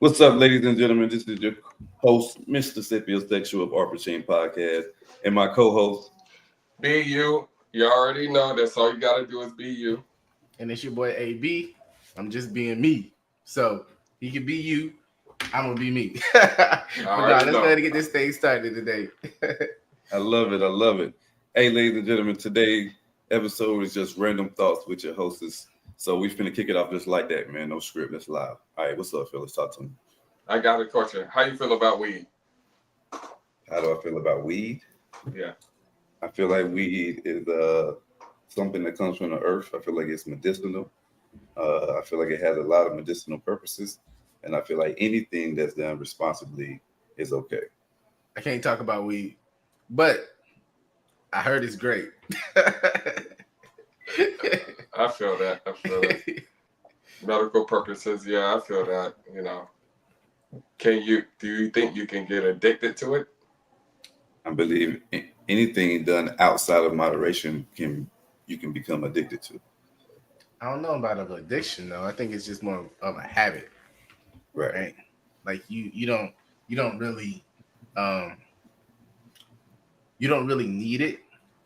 What's up, ladies and gentlemen? This is your host, Mister Sapiosexual of Artistry podcast, and my co-host. Be you. You already know that's all you gotta do is be you. And it's your boy AB. I'm just being me. So he can be you. I'm gonna be me. But let's go ahead and get this thing started today. I love it. I love it. Hey, ladies and gentlemen, today's episode is just random thoughts with your hostess. So we finna kick it off just like that, man. No script, that's live. All right, what's up, fellas? Talk to me. I got a question. How you feel about weed? How do I feel about weed? Yeah. I feel like weed is something that comes from the earth. I feel like it's medicinal. I feel like it has a lot of medicinal purposes. And I feel like anything that's done responsibly is okay. I can't talk about weed, but I heard it's great. I feel that. Medical purposes, yeah, I feel that, do you think you can get addicted to it? I believe anything done outside of moderation you can become addicted to. I don't know about an addiction though. I think it's just more of a habit. Right? Like you don't really need it.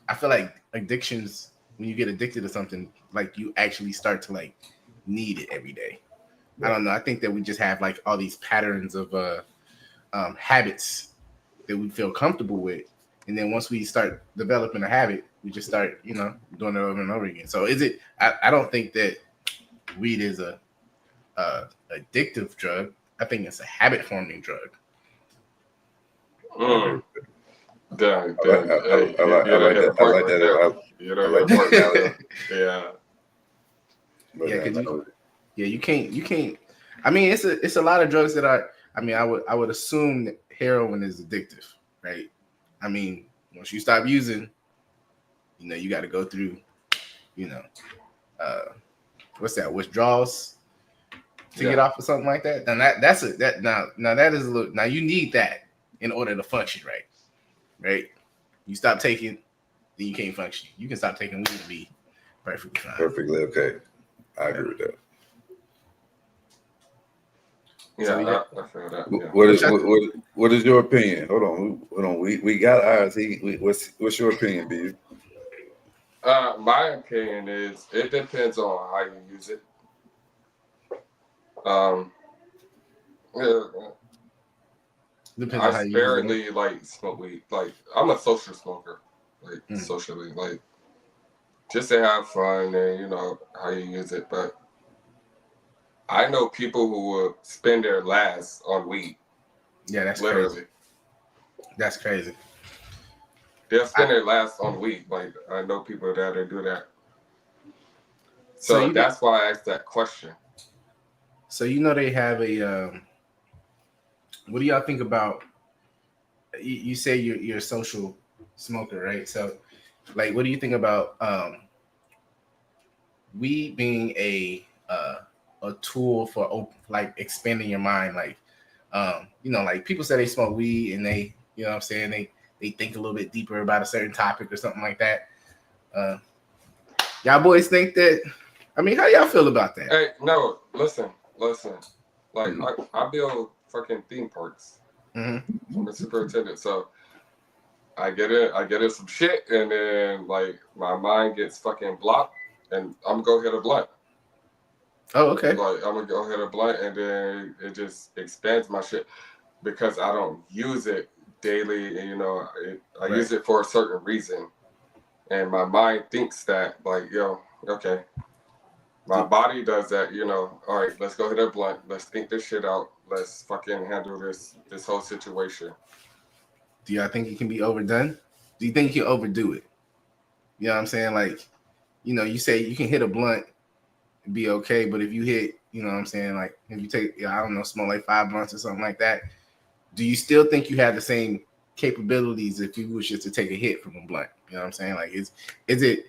I feel like addictions, when you get addicted to something, like you actually start to like need it every day. Right. I don't know. I think that we just have like all these patterns of habits that we feel comfortable with. And then once we start developing a habit, we just start, doing it over and over again. So I don't think that weed is a addictive drug. I think it's a habit forming drug. Mm. I like that. Yeah, you can't. I mean, it's a lot of drugs that are. I mean, I would assume that heroin is addictive, right? I mean, once you stop using, you got to go through, what's that? Withdrawals to get off or something like that. And now that is a little. Now you need that in order to function, right? You stop taking, then you can't function. You can stop taking weed to be perfectly fine. Perfectly okay. I agree with that. Yeah, so I feel that. Yeah. What is your opinion? Hold on. We got ours. What's your opinion, B? My opinion is it depends on how you use it. Depends I on how you sparingly like smoke weed. Like I'm a social smoker, socially, like just to have fun and how you use it. But I know people who will spend their last on weed. Yeah, that's literally crazy. That's crazy. They'll spend their last on weed. Like I know people that do that. So that's why I asked that question. So they have a. What do y'all think about? You say you're a social smoker, right? So, like, what do you think about weed being a tool for like expanding your mind? Like, like people say they smoke weed and they, what I'm saying, they think a little bit deeper about a certain topic or something like that. Y'all boys think that? I mean, how y'all feel about that? Hey, no, listen. Like I build fucking theme parks. Mm-hmm. I'm a superintendent, so I get in some shit, and then like my mind gets fucking blocked, and I'm gonna go hit a blunt. Oh, okay. Like I'm gonna go hit a blunt, and then it just expands my shit because I don't use it daily, and I use it for a certain reason, and my mind thinks that like, okay. My body does that, all right, let's go hit a blunt. Let's think this shit out. Let's fucking handle this whole situation. Do y'all think it can be overdone? Do you think you overdo it? You know what I'm saying? Like, you say you can hit a blunt and be okay, but if you hit, what I'm saying? Like, if you take, I don't know, smoke like 5 blunts or something like that, do you still think you have the same capabilities if you was just to take a hit from a blunt? You know what I'm saying? Like, is it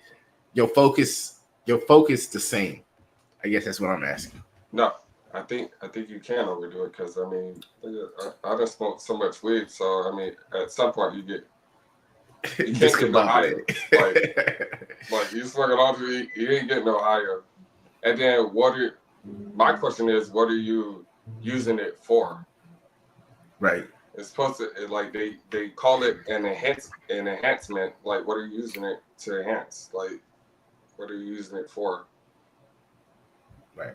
your focus the same? I guess that's what I'm asking. No, I think you can overdo it because I mean I done smoked so much weed, so I mean at some point you can't get no higher. like you smoking all the weed, you ain't getting no higher. And then my question is, what are you using it for. Right. It's supposed to like they call it an enhancement. Like, what are you using it to enhance? Like, what are you using it for? Right.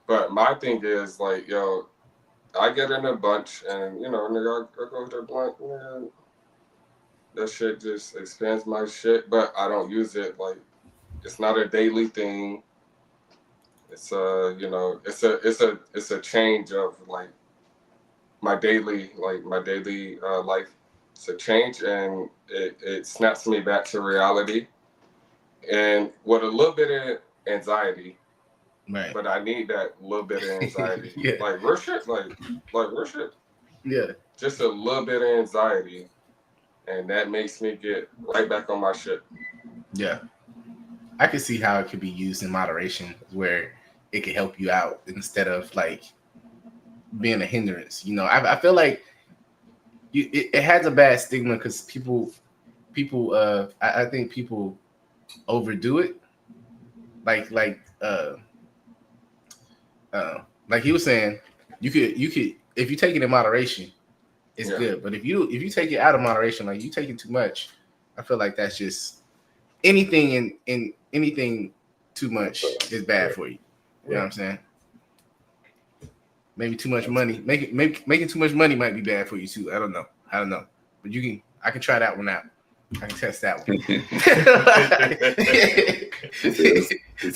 But my thing is like, yo, I get in a bunch, and nigga, I go with their blunt, man. That shit just expands my shit, but I don't use it. Like, it's not a daily thing. It's it's a change of like my daily life. It's a change, and it snaps me back to reality, and with a little bit of anxiety. Right. But I need that little bit of anxiety. Yeah. Like real shit, like real shit. Yeah. Just a little bit of anxiety, and that makes me get right back on my shit. Yeah. I can see how it could be used in moderation, where it could help you out instead of like being a hindrance. I feel like it has a bad stigma because people, I think people overdo it. Like he was saying, you could if you take it in moderation, it's good. But if you take it out of moderation, like you take it too much, I feel like that's just anything in anything too much is bad for you. You know what I'm saying? Maybe too much money. Making too much money might be bad for you too. I don't know. But I can try that one out. I can test that one.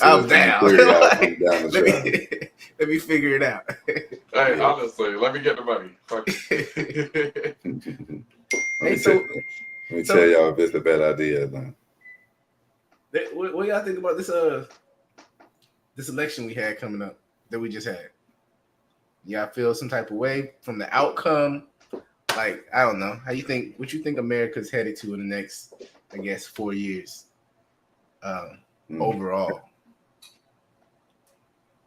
I'm down. Let me figure it out. Hey, honestly, let me get the money. Fuck it. Let me tell y'all if it's a bad idea. What y'all think about this election we had coming up that we just had? Y'all feel some type of way from the outcome? Like, I don't know. What you think America's headed to in the next, I guess, 4 years overall?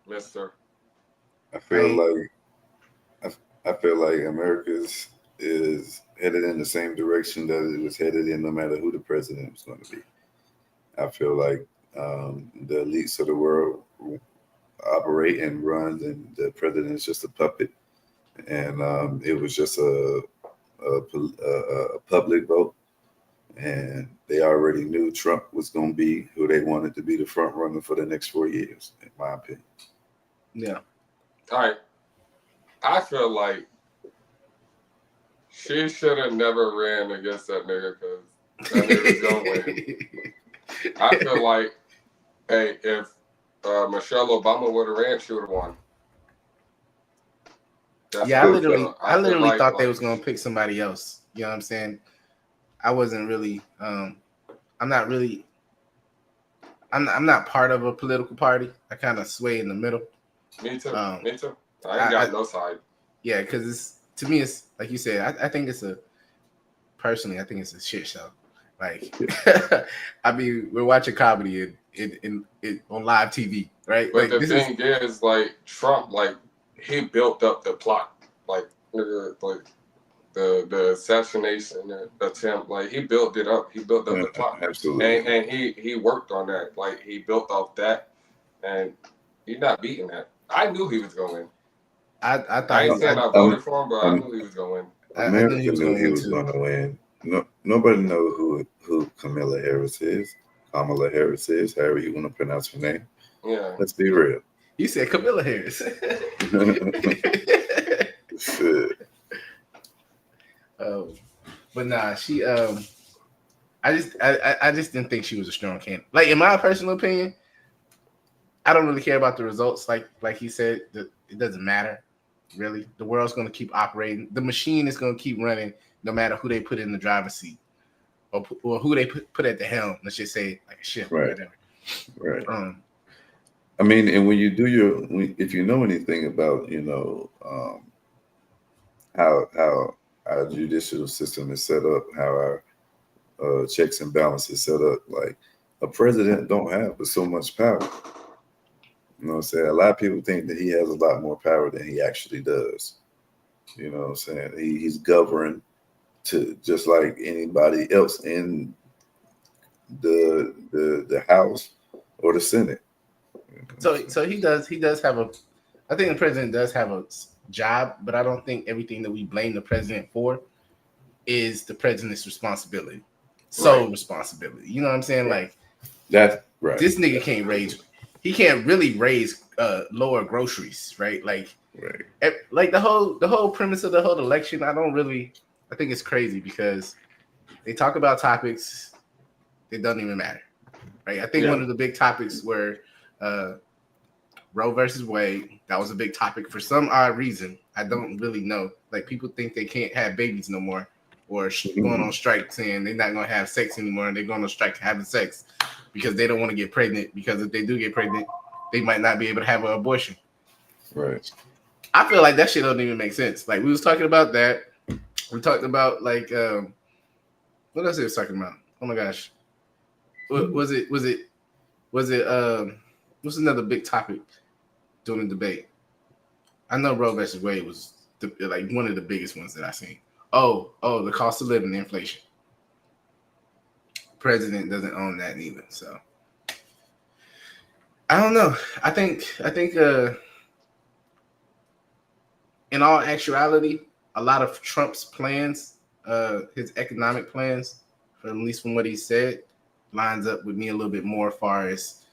Mister. I feel like America's is headed in the same direction that it was headed in, no matter who the president was going to be. I feel like the elites of the world operate and run, and the president is just a puppet. And it was just a public vote, and they already knew Trump was going to be who they wanted to be the front runner for the next 4 years, in my opinion. Yeah. All right. I feel like she should have never ran against that nigga because that nigga's gonna win. I feel like, hey, if Michelle Obama would have ran, she would have won. I literally thought they was gonna pick somebody else. You know what I'm saying? I wasn't really. I'm not part of a political party. I kind of sway in the middle. Me too. I ain't got no side. Yeah, because to me, it's like you said. I think it's personally, I think it's a shit show. Like, I mean, we're watching comedy in on live TV, right? But like, the thing is, like Trump, like he built up the plot, like the assassination attempt, like he built it up. He built up the plot, absolutely, and he worked on that. Like he built off that, and he's not beating that. I knew he was going to win. I thought I ain't saying I voted for him, but I knew he was going to win. America knew he was going to win. No, nobody knows who Kamala Harris is. However you want to pronounce her name. Yeah. Let's be real. You said Kamala Harris. Shit. But nah, she I just didn't think she was a strong candidate. Like, in my personal opinion, I don't really care about the results. Like he said, it doesn't matter, really. The world's going to keep operating. The machine is going to keep running no matter who they put in the driver's seat or who they put at the helm. Let's just say like a ship or whatever. Right. I mean, and when you do if you know anything about, how our judicial system is set up, how our checks and balances set up, like a president don't have so much power. You know what I'm saying? A lot of people think that he has a lot more power than he actually does. You know what I'm saying? He's governed to just like anybody else in the House or the Senate. So he does have a. I think the president does have a job, but I don't think everything that we blame the president for is the president's responsibility. Sole responsibility. You know what I'm saying? Right. Like that's right. this nigga can't raise. He can't really raise lower groceries, right? Like the whole premise of the whole election. I think it's crazy because they talk about topics that don't even matter, right? I think one of the big topics were Roe versus Wade. That was a big topic for some odd reason. I don't really know. Like people think they can't have babies no more, or going on strike saying they're not going to have sex anymore, and they're going on strike having sex because they don't want to get pregnant. Because if they do get pregnant, they might not be able to have an abortion. Right. I feel like that shit don't even make sense. Like we was talking about that. We talked about like what else we was talking about? Oh my gosh, was it? What's another big topic during the debate? I know Roe versus Wade was like one of the biggest ones that I seen. Oh, the cost of living, the inflation. President doesn't own that neither. So I don't know. I think in all actuality, a lot of Trump's plans, his economic plans, at least from what he said, lines up with me a little bit more as far as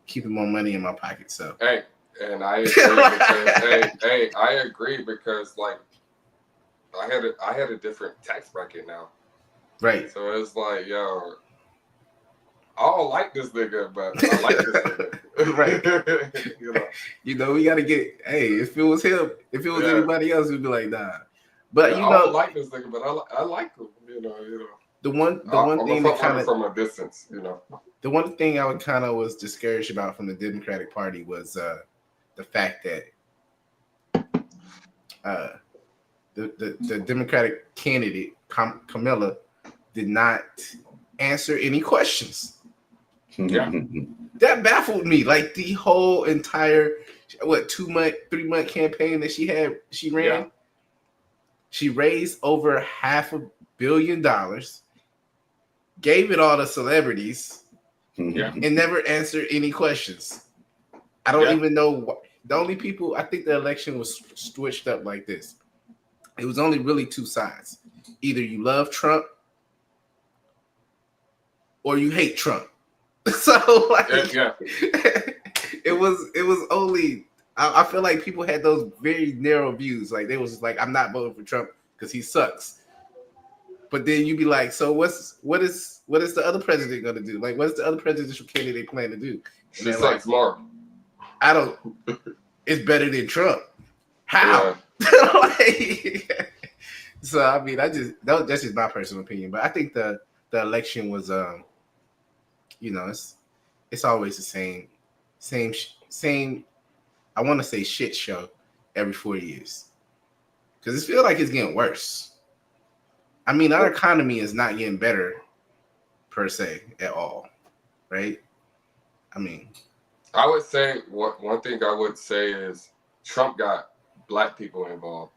keeping more money in my pocket. So hey, and I agree because I agree because like I had a different tax bracket now. Right. So it's like, yo, I don't like this nigga, but I like this nigga. Right. You know, we gotta get. Hey, if it was him, if it was anybody else, we'd be like, nah. But I don't like this nigga, but I like him. You know. The one thing that kind of from a distance, you know. The one thing I would kind of was discouraged about from the Democratic Party was the fact that the Democratic candidate Kamala did not answer any questions. Yeah, that baffled me. Like the whole entire 3-month campaign that she ran. Yeah. She raised over $500 million, gave it all to celebrities, and never answered any questions. I don't even know what. The only people, I think the election was switched up like this. It was only really two sides. Either you love Trump or you hate Trump. So like, it was only. I feel like people had those very narrow views. Like they was just like, I'm not voting for Trump because he sucks. But then you'd be like, so what is the other president gonna do? Like, what's the other presidential candidate plan to do? She sucks more. I don't. It's better than Trump. How? Like, so I mean, that's just my personal opinion. But I think the election was, it's always the same. I want to say shit show every 4 years because it feels like it's getting worse. I mean, our economy is not getting better per se at all, right? I mean, I would say one thing I would say is Trump got black people involved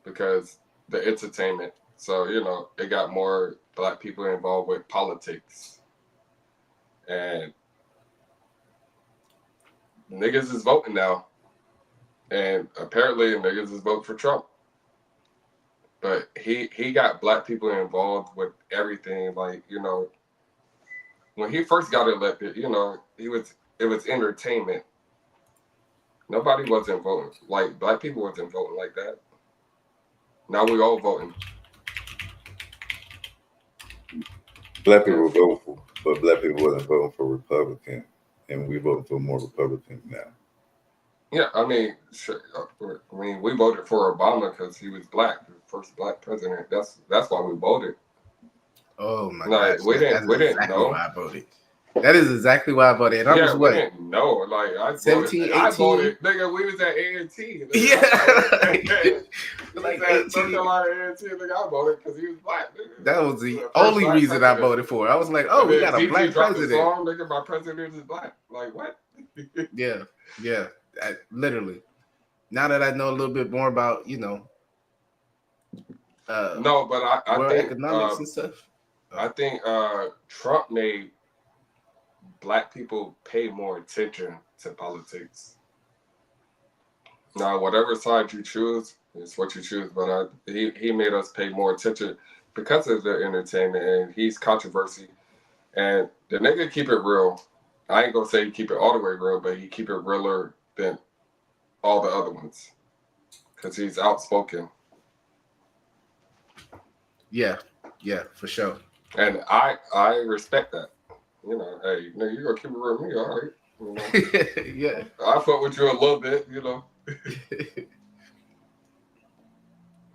because the entertainment. So, it got more black people involved with politics. And niggas is voting now. And apparently niggas is voting for Trump. But he got black people involved with everything. Like, when he first got elected, it was entertainment. Nobody wasn't voting. Like, black people wasn't voting like that. Now we all voting. Black people were voting for, but black people wasn't voting for Republican, and we voting for more Republicans now. Yeah, I mean, we voted for Obama because he was black, the first black president. That's why we voted. Oh my God! We didn't know. Why I voted. That is exactly why I voted. And I was we didn't know. Like I 17, 18. I voted. Nigga, we was at A&T. Yeah. Like at North Carolina A&T, nigga, I voted because he was black. Nigga. That was the only reason I voted for it. I was like, oh, we got a black president. Song, nigga, my president is black. Like what? Yeah. Literally. Now that I know a little bit more about, no, but I think economics and stuff. I think Trump made Black people pay more attention to politics. Now, whatever side you choose, it's what you choose. But he made us pay more attention because of the entertainment, and he's controversy. And the nigga keep it real. I ain't gonna say he keep it all the way real, but he keep it realer than all the other ones because he's outspoken. Yeah, for sure. And I respect that. You know, hey, nigga, you gonna keep it real with me, all right? You know? Yeah. I fuck with you a little bit, you know.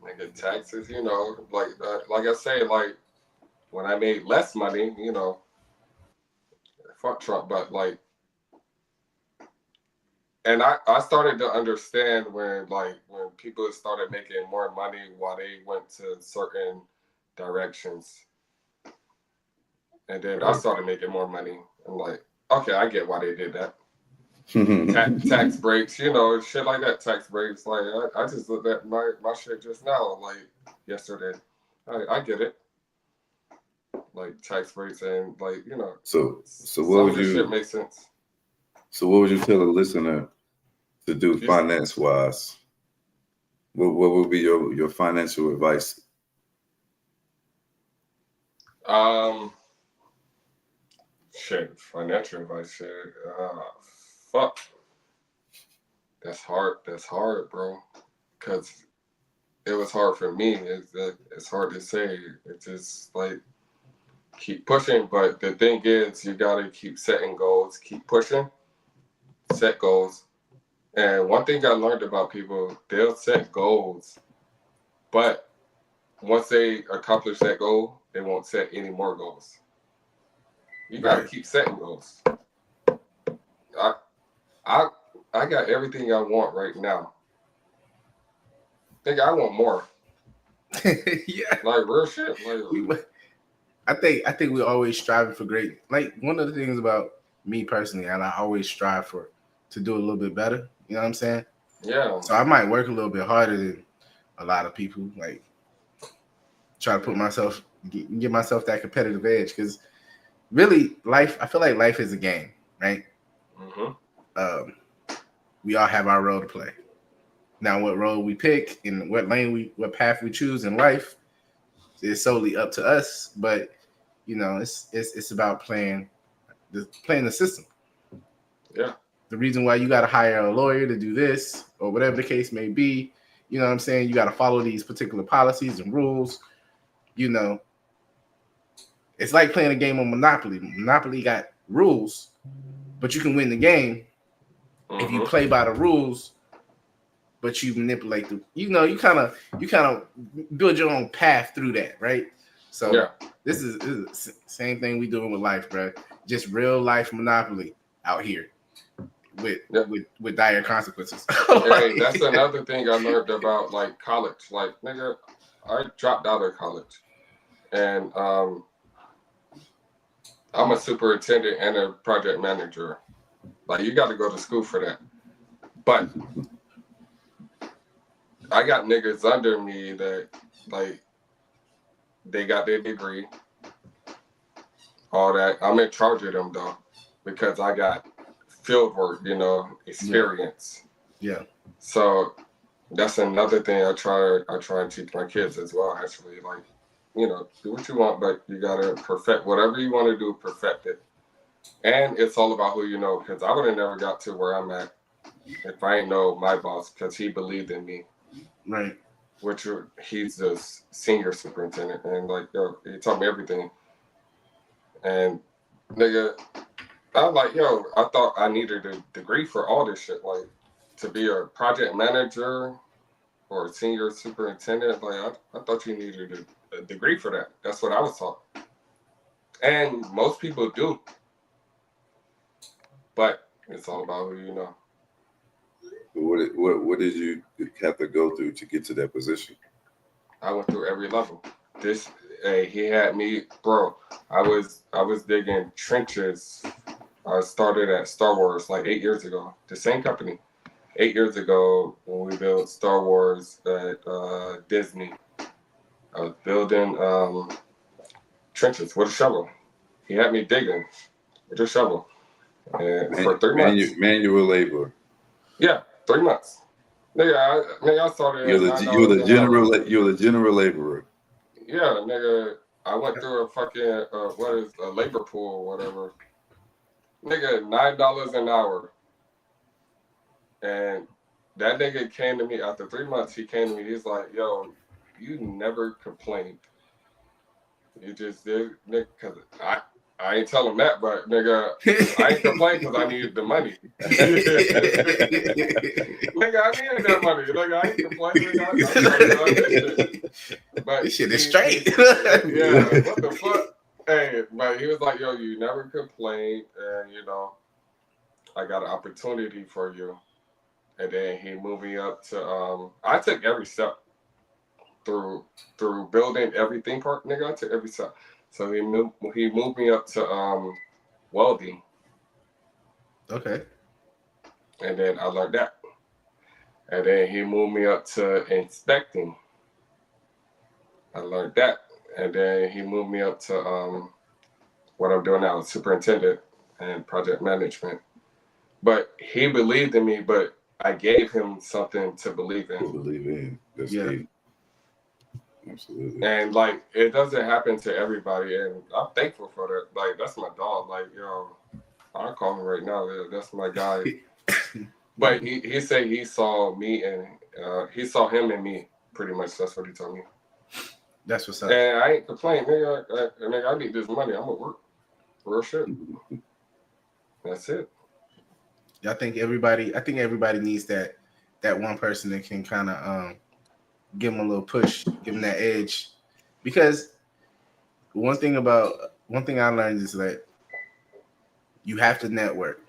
Nigga, taxes, you know, like I say, like when I made less money, you know, fuck Trump, but like, and I started to understand when people started making more money while they went to certain directions, and then I started making more money. I'm like, okay, I get why they did that. Tax breaks, you know, shit like that. Tax breaks, like I just looked at my shit just now, like yesterday. I get it, like tax breaks and like, you know. So some what of would this you? shit makes sense. So what would you tell a listener to do finance wise? What would be your financial advice? Shit, financial advice, shit. Fuck. That's hard, bro. Cause it was hard for me. It's hard to say. It's just like keep pushing. But the thing is, you gotta keep setting goals. Keep pushing. Set goals. And one thing I learned about people, they'll set goals, but once they accomplish that goal, they won't set any more goals. You gotta keep setting goals. I got everything I want right now. I want more. Yeah, like real shit. Like I think we're always striving for great. Like one of the things about me personally, and I always strive to do a little bit better. You know what I'm saying? Yeah. So I might work a little bit harder than a lot of people. Like try to put myself, get myself that competitive edge. Because really, life. I feel like life is a game, right? Mm-hmm. We all have our role to play. Now, what role we pick and what what path we choose in life is solely up to us. But you know, it's about playing the system. Yeah. The reason why you got to hire a lawyer to do this or whatever the case may be, you know what I'm saying? You got to follow these particular policies and rules. You know, it's like playing a game of Monopoly. Monopoly got rules, but you can win the game if you play by the rules. But you manipulate you kind of build your own path through that, right? So yeah. This is the same thing we doing with life, bro. Just real life Monopoly out here with dire consequences. Hey, that's another thing I learned about like college. Like, nigga, I dropped out of college, and I'm a superintendent and a project manager. Like, you got to go to school for that. But I got niggas under me that, like, they got their degree, all that. I'm in charge of them, though, because I got field work, you know, experience. Yeah. So that's another thing I try and teach my kids as well, actually. Like, you know, do what you want, but you got to perfect whatever you want to do, perfect it. And it's all about who you know, because I would have never got to where I'm at if I ain't know my boss, because he believed in me. Right. Which he's the senior superintendent, and like, yo, he taught me everything. And nigga, I'm like, yo, I thought I needed a degree for all this shit, like to be a project manager or a senior superintendent. Like, I thought you needed a degree for that. That's what I was taught, and most people do. But it's all about who you know. What did you have to go through to get to that position? I went through every level. He had me, bro. I was digging trenches. I started at Star Wars like 8 years ago. The same company. 8 years ago when we built Star Wars at Disney. I was building trenches with a shovel. He had me digging with a shovel. And for 3 months. Manual labor. Yeah, 3 months. Nigga, I started at $9 an hour. You're the general laborer. Yeah, nigga, I went through a fucking what is a labor pool or whatever. Nigga, $9 an hour. And that nigga came to me after 3 months. He came to me. He's like, "Yo, you never complained. You just did, nigga." Cause I ain't tell him that, but nigga, I ain't complained because I needed the money. Nigga, I needed that money. Nigga, I ain't complaining. But this shit is straight. Yeah, what the fuck? Hey, but he was like, "Yo, you never complained, and you know, I got an opportunity for you." And then he moved me up to I took every step through building everything part, nigga. I took every step. So he moved me up to welding. Okay. And then I learned that. And then he moved me up to inspecting. I learned that. And then he moved me up to what I'm doing now, superintendent and project management. But he believed in me, but I gave him something to believe in. That's key. Absolutely. And like, it doesn't happen to everybody, and I'm thankful for that. Like, that's my dog. Like, yo, I'll call him right now. That's my guy. But he said he saw me and he saw him and me. Pretty much, that's what he told me. That's what's up. And I ain't complaining, nigga. I need this money. I'm gonna work. Real shit. That's it. I think everybody needs that one person that can kind of give them a little push, give them that edge. Because one thing I learned is that you have to network.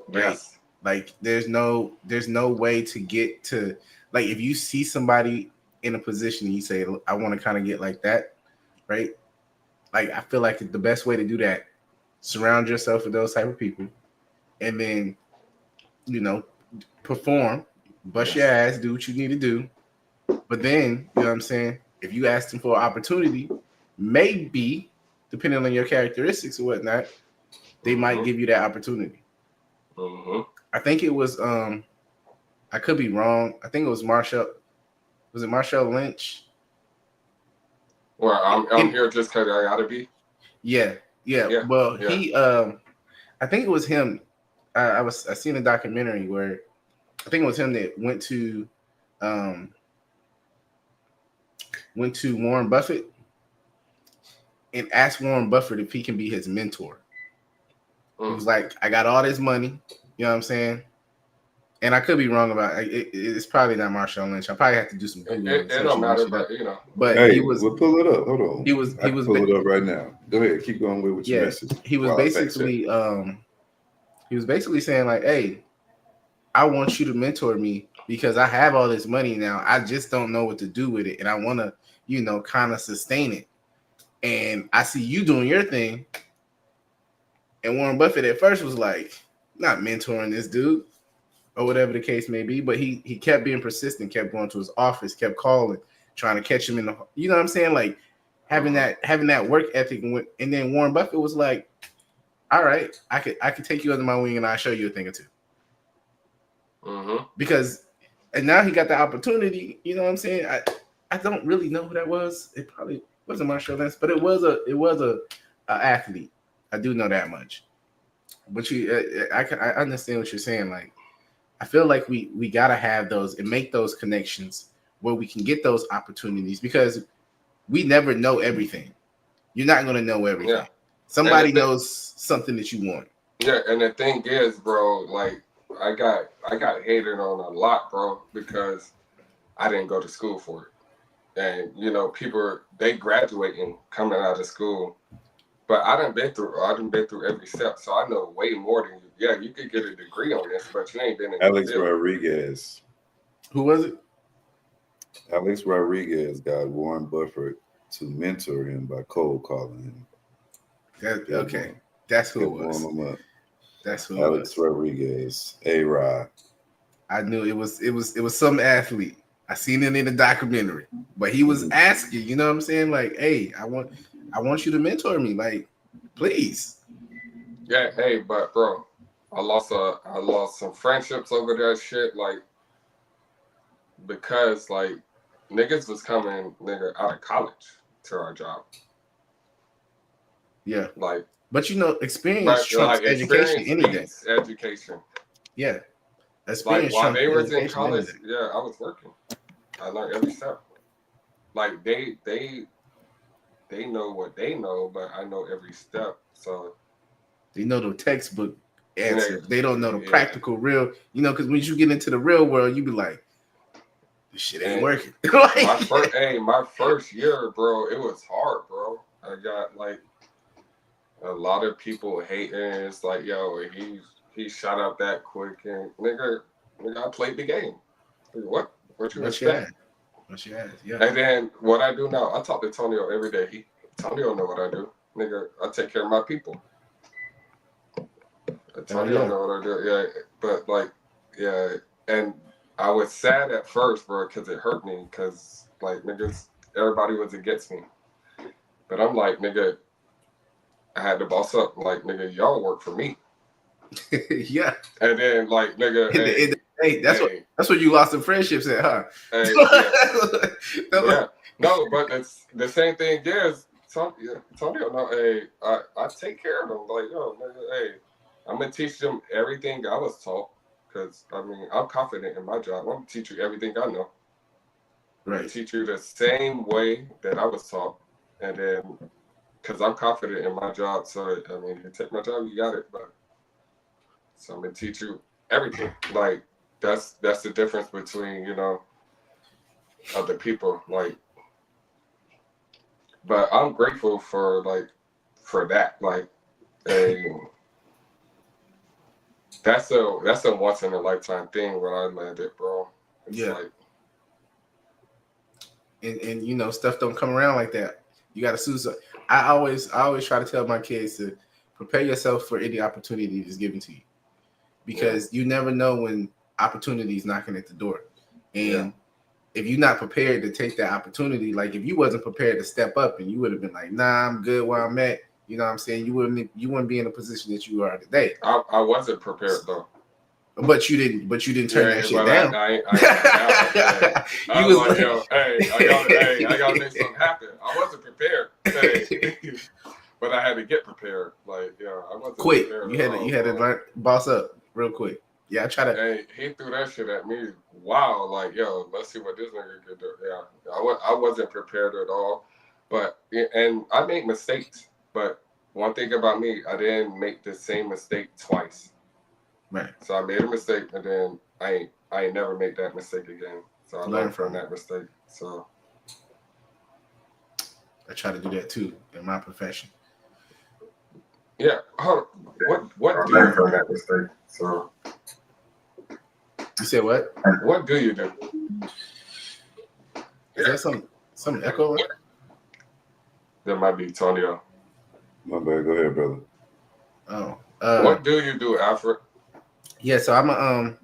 Right? Yes. Like there's no way to get to, like, if you see somebody in a position and you say, I want to kind of get like that, right? Like I feel like the best way to do that, surround yourself with those type of people, and then, you know, perform, bust your ass, do what you need to do. But then, you know what I'm saying? If you ask them for an opportunity, maybe, depending on your characteristics or whatnot, they might give you that opportunity. I think it was, I could be wrong. I think it was Marshall. Was it Marshall Lynch? Well, I'm here just because I gotta be. Yeah. Well, he, I think it was him. I seen a documentary where I think it was him that went to Warren Buffett and asked Warren Buffett if he can be his mentor. He was like, I got all this money, you know what I'm saying? And I could be wrong about it. It's probably not Marshall Lynch. I probably have to do some. It don't matter, but you know. But hey, he was. We'll pull it up. Hold on. He was pull it up right now. Go ahead. Keep going with your message. He was basically saying like, hey, I want you to mentor me because I have all this money now. I just don't know what to do with it, and I want to, you know, kind of sustain it. And I see you doing your thing. And Warren Buffett at first was like, not mentoring this dude, or whatever the case may be, but he kept being persistent, kept going to his office, kept calling, trying to catch him in the, you know what I'm saying? Like having that work ethic. And then Warren Buffett was like, all right, I could take you under my wing and I'll show you a thing or two. Because, and now he got the opportunity, you know what I'm saying? I don't really know who that was. It probably wasn't Marshall Lynch, but it was a athlete. I do know that much. But I understand what you're saying. Like, I feel like we gotta have those and make those connections where we can get those opportunities, because we never know everything. You're not gonna know everything. Yeah. Somebody knows something that you want. Yeah, and the thing is, bro, like I got hated on a lot, bro, because I didn't go to school for it. And you know, people they graduating, coming out of school. But I done been through every step, so I know way more than you. Yeah, you could get a degree on this, but you ain't been in Alex Rodriguez. Who was it? Alex Rodriguez got Warren Buffett to mentor him by cold calling him. That's who it was. That's who Alex Rodriguez, A-Rod. I knew it was some athlete. I seen it in the documentary, but he was asking, you know what I'm saying? Like, hey, I want you to mentor me, like, please. Yeah, hey, but bro, I lost some friendships over that shit, like because like niggas was coming out of college to our job. Yeah. Like, but experience but trumps like education experience any day. beats education. Yeah. Like Experience while trumps they was in education any college, day. yeah, I was working. I learned every step. Like they know what they know, but I know every step. So They know the textbook answer. nigga, They don't know the yeah. practical real. Because when you get into the real world, you be like, this shit ain't And working. my first year, bro, it was hard, bro. I got like a lot of people hating. It's like, yo, he shot up that quick, and nigga, I played the game. Like, what you expect? What you ask? Yeah. And then what I do now, I talk to Tonio every day. Tonio know what I do, nigga. I take care of my people. Tonio know what I do. Yeah, but like, yeah, and I was sad at first, bro, because it hurt me, because like niggas, everybody was against me. But I'm like, nigga, I had to boss up. Like, nigga, y'all work for me. Yeah. And then like, nigga, hey, that's what you lost some friendships at, huh? Hey, yeah. No, but it's the same thing. Yes, Tonio, no, hey, I take care of them. Like, yo, nigga, hey, I'm gonna teach them everything I was taught. Cause I mean, I'm confident in my job. I'm gonna teach you everything I know. Right. I'm gonna teach you the same way that I was taught, and then, cause I'm confident in my job. So I mean, you take my job, you got it. But so I'm gonna teach you everything. Like that's the difference between other people. Like, but I'm grateful for that. Like, that's a once in a lifetime thing when I landed, bro. It's like, and stuff don't come around like that. You got to suicide. I always try to tell my kids to prepare yourself for any opportunity that's given to you, because you never know when opportunity is knocking at the door, and if you're not prepared to take that opportunity, like if you wasn't prepared to step up and you would have been like, nah, I'm good where I'm at. You know what I'm saying? You wouldn't be in the position that you are today. I wasn't prepared though. But you didn't turn that shit down. I was like, yo, I gotta make something happen. I wasn't prepared. But I had to get prepared. Like, I wasn't quick. prepared. You had to learn boss up real quick. Yeah, I try to. Hey, he threw that shit at me. Wow, like, yo, let's see what this nigga could do. Yeah, I wasn't prepared at all. But and I made mistakes. But one thing about me, I didn't make the same mistake twice. Right. So I made a mistake, and then I ain't never make that mistake again. So I learned from that mistake. So I try to do that too in my profession. Yeah. What do you from that mistake? So you said what? What do you do? Is there some echo? That might be Tonio. My bad. Go ahead, brother. Oh. What do you do, Alfred? Yeah, so I'm a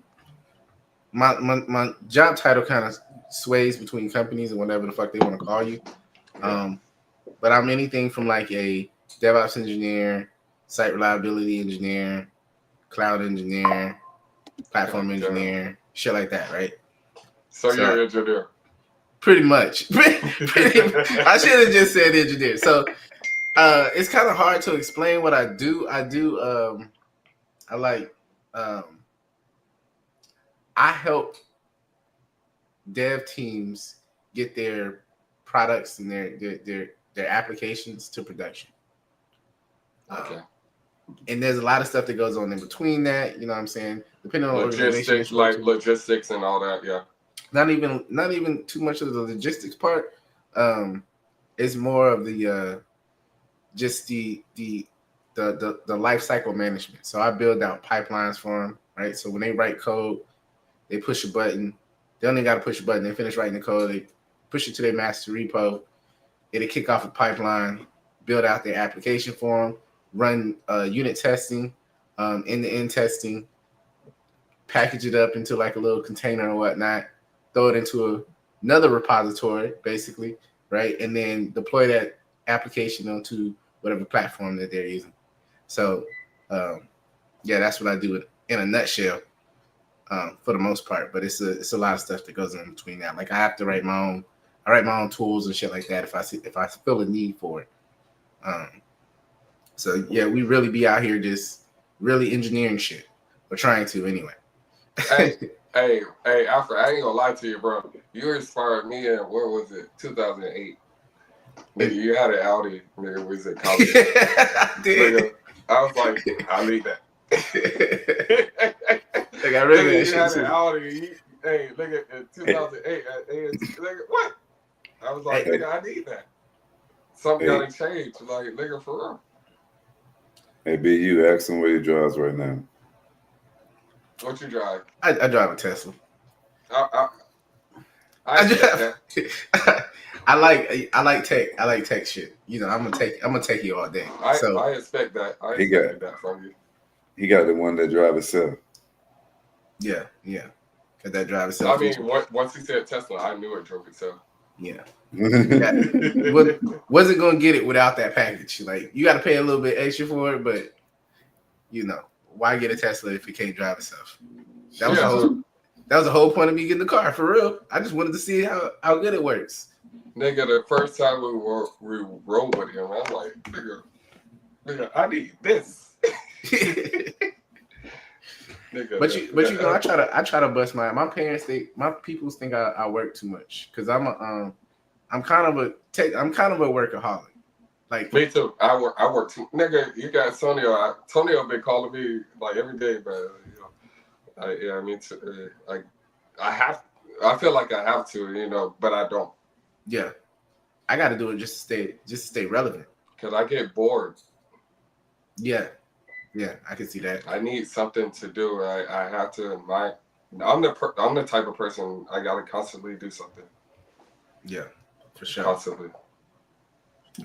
my job title kind of sways between companies and whatever the fuck they want to call you. But I'm anything from like a DevOps engineer, site reliability engineer, cloud engineer, platform engineer, shit like that, right? So you're an engineer. Pretty much. I should have just said engineer. So it's kind of hard to explain what I do. I help dev teams get their products and their applications to production. Okay. And there's a lot of stuff that goes on in between that. You know what I'm saying? Depending on logistics, logistics and all that. Yeah. Not even too much of the logistics part. It's more of the just the life cycle management. So I build out pipelines for them, right? So when they write code, they push a button. They only got to push a button. They finish writing the code. They push it to their master repo. It'll kick off a pipeline, build out their application for them, run unit testing, end-to-end testing, package it up into like a little container or whatnot, throw it into another repository, basically, right? And then deploy that application onto whatever platform that they're using. So yeah, that's what I do in a nutshell, for the most part. But it's a lot of stuff that goes in between that. Like I have to write my own tools and shit like that if I feel a need for it. So yeah, we really be out here just really engineering shit. We're trying to anyway. Hey, Alfred, I ain't gonna lie to you, bro. You inspired me in, what was it, 2008. Nigga, you had an Audi, nigga, we was in college. I did. Nigga, I was like, I need that. Like I really nigga, you had an Audi. Hey, nigga, in 2008 at ANT, nigga, what? I was like, nigga, I need that. Something gotta change, like, nigga, for real. Hey, BheeYou, ask him where he drives right now. What you drive? I drive a Tesla. I like tech. I like tech shit. You know, I'm gonna take you all day. I expect that. I expected that from you. He got the one that drive itself. Yeah. Cause that drive itself. I mean, once he said Tesla, I knew it drove itself. Yeah. Wasn't gonna get it without that package. Like you got to pay a little bit extra for it, but you know, why get a Tesla if it can't drive itself? That was the whole point of me getting the car, for real. I just wanted to see how good it works. Nigga, the first time we rode with him, I'm like, nigga, I need this. Nigga, but you know, I try to bust my parents. My people think I work too much because I'm kind of a workaholic. Like me too. I work too. Nigga, you got Tonio. Tonio been calling me like every day, but you know, I feel like I have to, you know, but I don't. Yeah, I got to do it just to stay relevant. Cause I get bored. Yeah, I can see that. I need something to do. I have to. I'm the type of person I gotta constantly do something. Yeah, for sure. Constantly.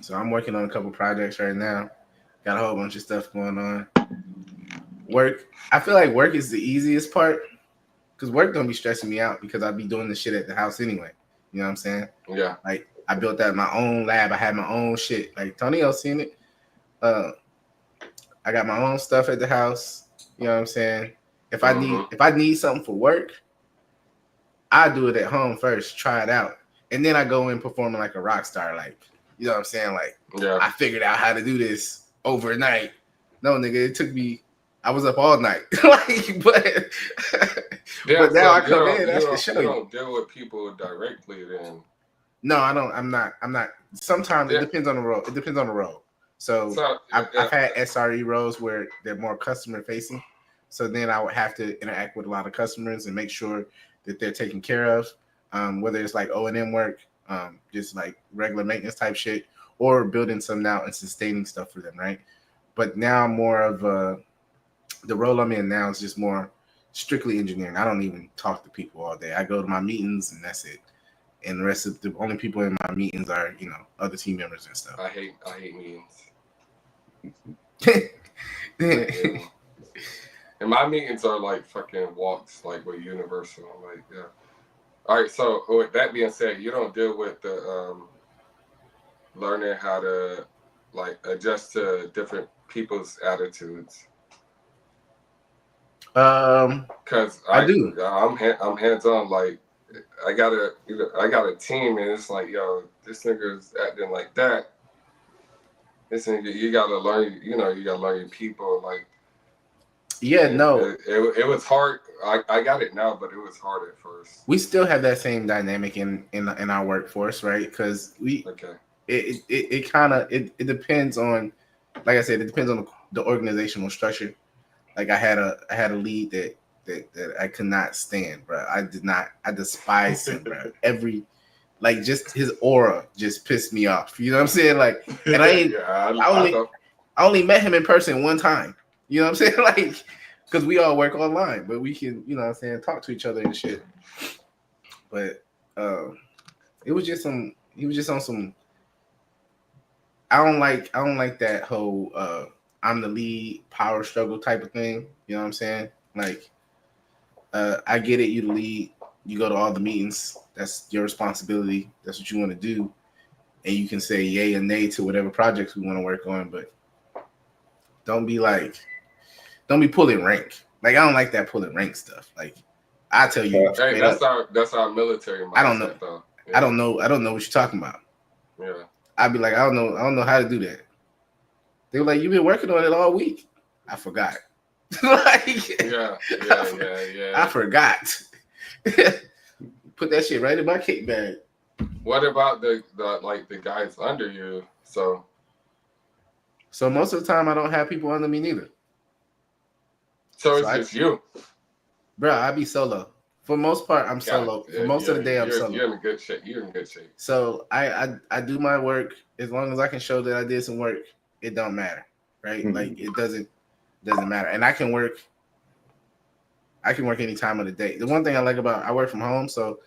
So I'm working on a couple projects right now. Got a whole bunch of stuff going on. Work. I feel like work is the easiest part because work don't be stressing me out because I be doing the shit at the house anyway. You know what I'm saying? Yeah. Like I built out my own lab. I had my own shit. Like Tony else seen it. I got my own stuff at the house. You know what I'm saying? If I need something for work, I do it at home first, try it out, and then I go in performing like a rock star. Like, you know what I'm saying? Like, I figured out how to do this overnight. No, nigga, it took me. I was up all night. but now I come in. That's to show you. You don't deal with people directly, then. No, I don't. I'm not. Sometimes it depends on the role. It depends on the role. So I've had SRE roles where they're more customer facing. So then I would have to interact with a lot of customers and make sure that they're taken care of. Whether it's like O&M work, just like regular maintenance type shit, or building something out and sustaining stuff for them, right? But now I'm more of the role I'm in now is just more strictly engineering. I don't even talk to people all day. I go to my meetings and that's it. And the rest of the only people in my meetings are, you know, other team members and stuff. I hate meetings. And my meetings are like fucking walks, like with Universal. I'm like, yeah. All right. So with that being said, you don't deal with the learning how to like adjust to different people's attitudes. Because I do. I'm hands on. Like I got a team, and it's like, yo, this nigga's acting like that. This nigga, you gotta learn. You know, you gotta learn your people. Like, yeah, no, it was hard. I got it now, but it was hard at first. We still have that same dynamic in our workforce, right? Because it kind of depends on, like I said, it depends on the organizational structure. Like I had a lead that I could not stand, bro. I despised him, bro. Just his aura just pissed me off. You know what I'm saying? Like, and I only met him in person one time. You know what I'm saying? Like, because we all work online, but we can, you know what I'm saying, talk to each other and shit. But he was just on some. I don't like that whole I'm the lead power struggle type of thing. You know what I'm saying? Like, I get it. You the lead. You go to all the meetings. That's your responsibility. That's what you want to do. And you can say yay and nay to whatever projects we want to work on. But don't be like, don't be pulling rank. Like, I don't like that pulling rank stuff. Like, I tell you, Hey, that's our military mindset, I don't know. though. Yeah. I don't know what you're talking about. Yeah. I'd be like, I don't know how to do that. They were like, you've been working on it all week. I forgot. Like, yeah. I forgot. Put that shit right in my cake bag. What about the guys under you? So most of the time, I don't have people under me neither. So it's just you. Bro, I be solo. For most part, I'm solo. For most of the day, I'm solo. You're in good shape. You're in good shape. So I do my work. As long as I can show that I did some work, it don't matter, right? Like, it doesn't matter. And I can work any time of the day. The one thing I like about, I work from home, so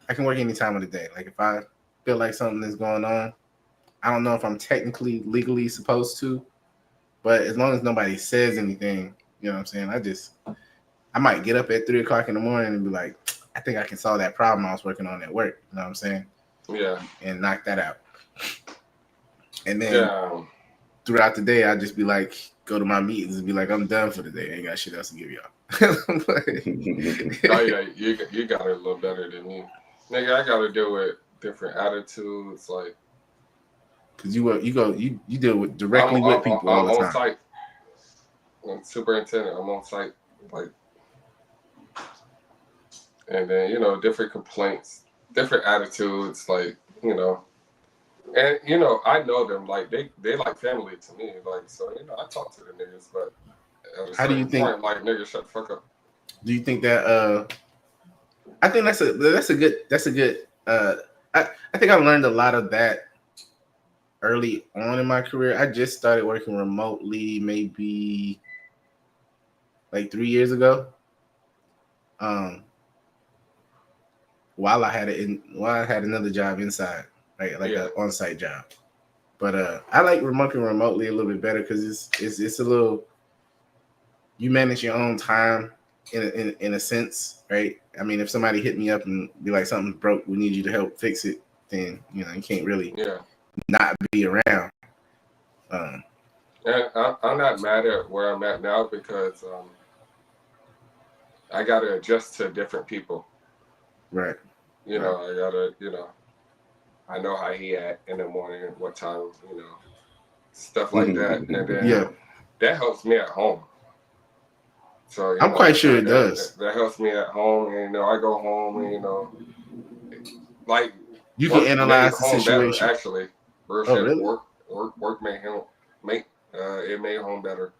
I can work any time of the day. Like, if I feel like something is going on, I don't know if I'm technically legally supposed to, but as long as nobody says anything, you know what I'm saying? I might get up at 3 o'clock in the morning and be like, I think I can solve that problem I was working on at work. You know what I'm saying? Yeah. And knock that out. And then throughout the day, I just be like, go to my meetings and be like, I'm done for the day. I ain't got shit else to give y'all. Oh yeah, you got it a little better than me. Nigga, I gotta deal with different attitudes, like, cause you deal with directly with people all the time. I'm on site. I'm superintendent. I'm on site, like, and then different complaints, different attitudes, like, and I know them, like they like family to me, like, so I talk to the niggas, but at a how do you think? point, like, niggas, shut the fuck up. Do you think that? I think that's a good. I think I learned a lot of that early on in my career. I just started working remotely maybe like 3 years ago. While I had another job inside, like an on-site job. But I like working remotely a little bit better because it's a little, you manage your own time in a sense, right? I mean, if somebody hit me up and be like, something's broke, we need you to help fix it, then you can't really not be around. And I'm not mad at where I'm at now because I gotta adjust to different people. Right. I gotta, I know how he at in the morning, what time, stuff like that. And then that helps me at home. So I'm quite sure it does. That helps me at home, and I go home, and like, you can analyze the situation. Better, actually, real shit. Really? Work made home better.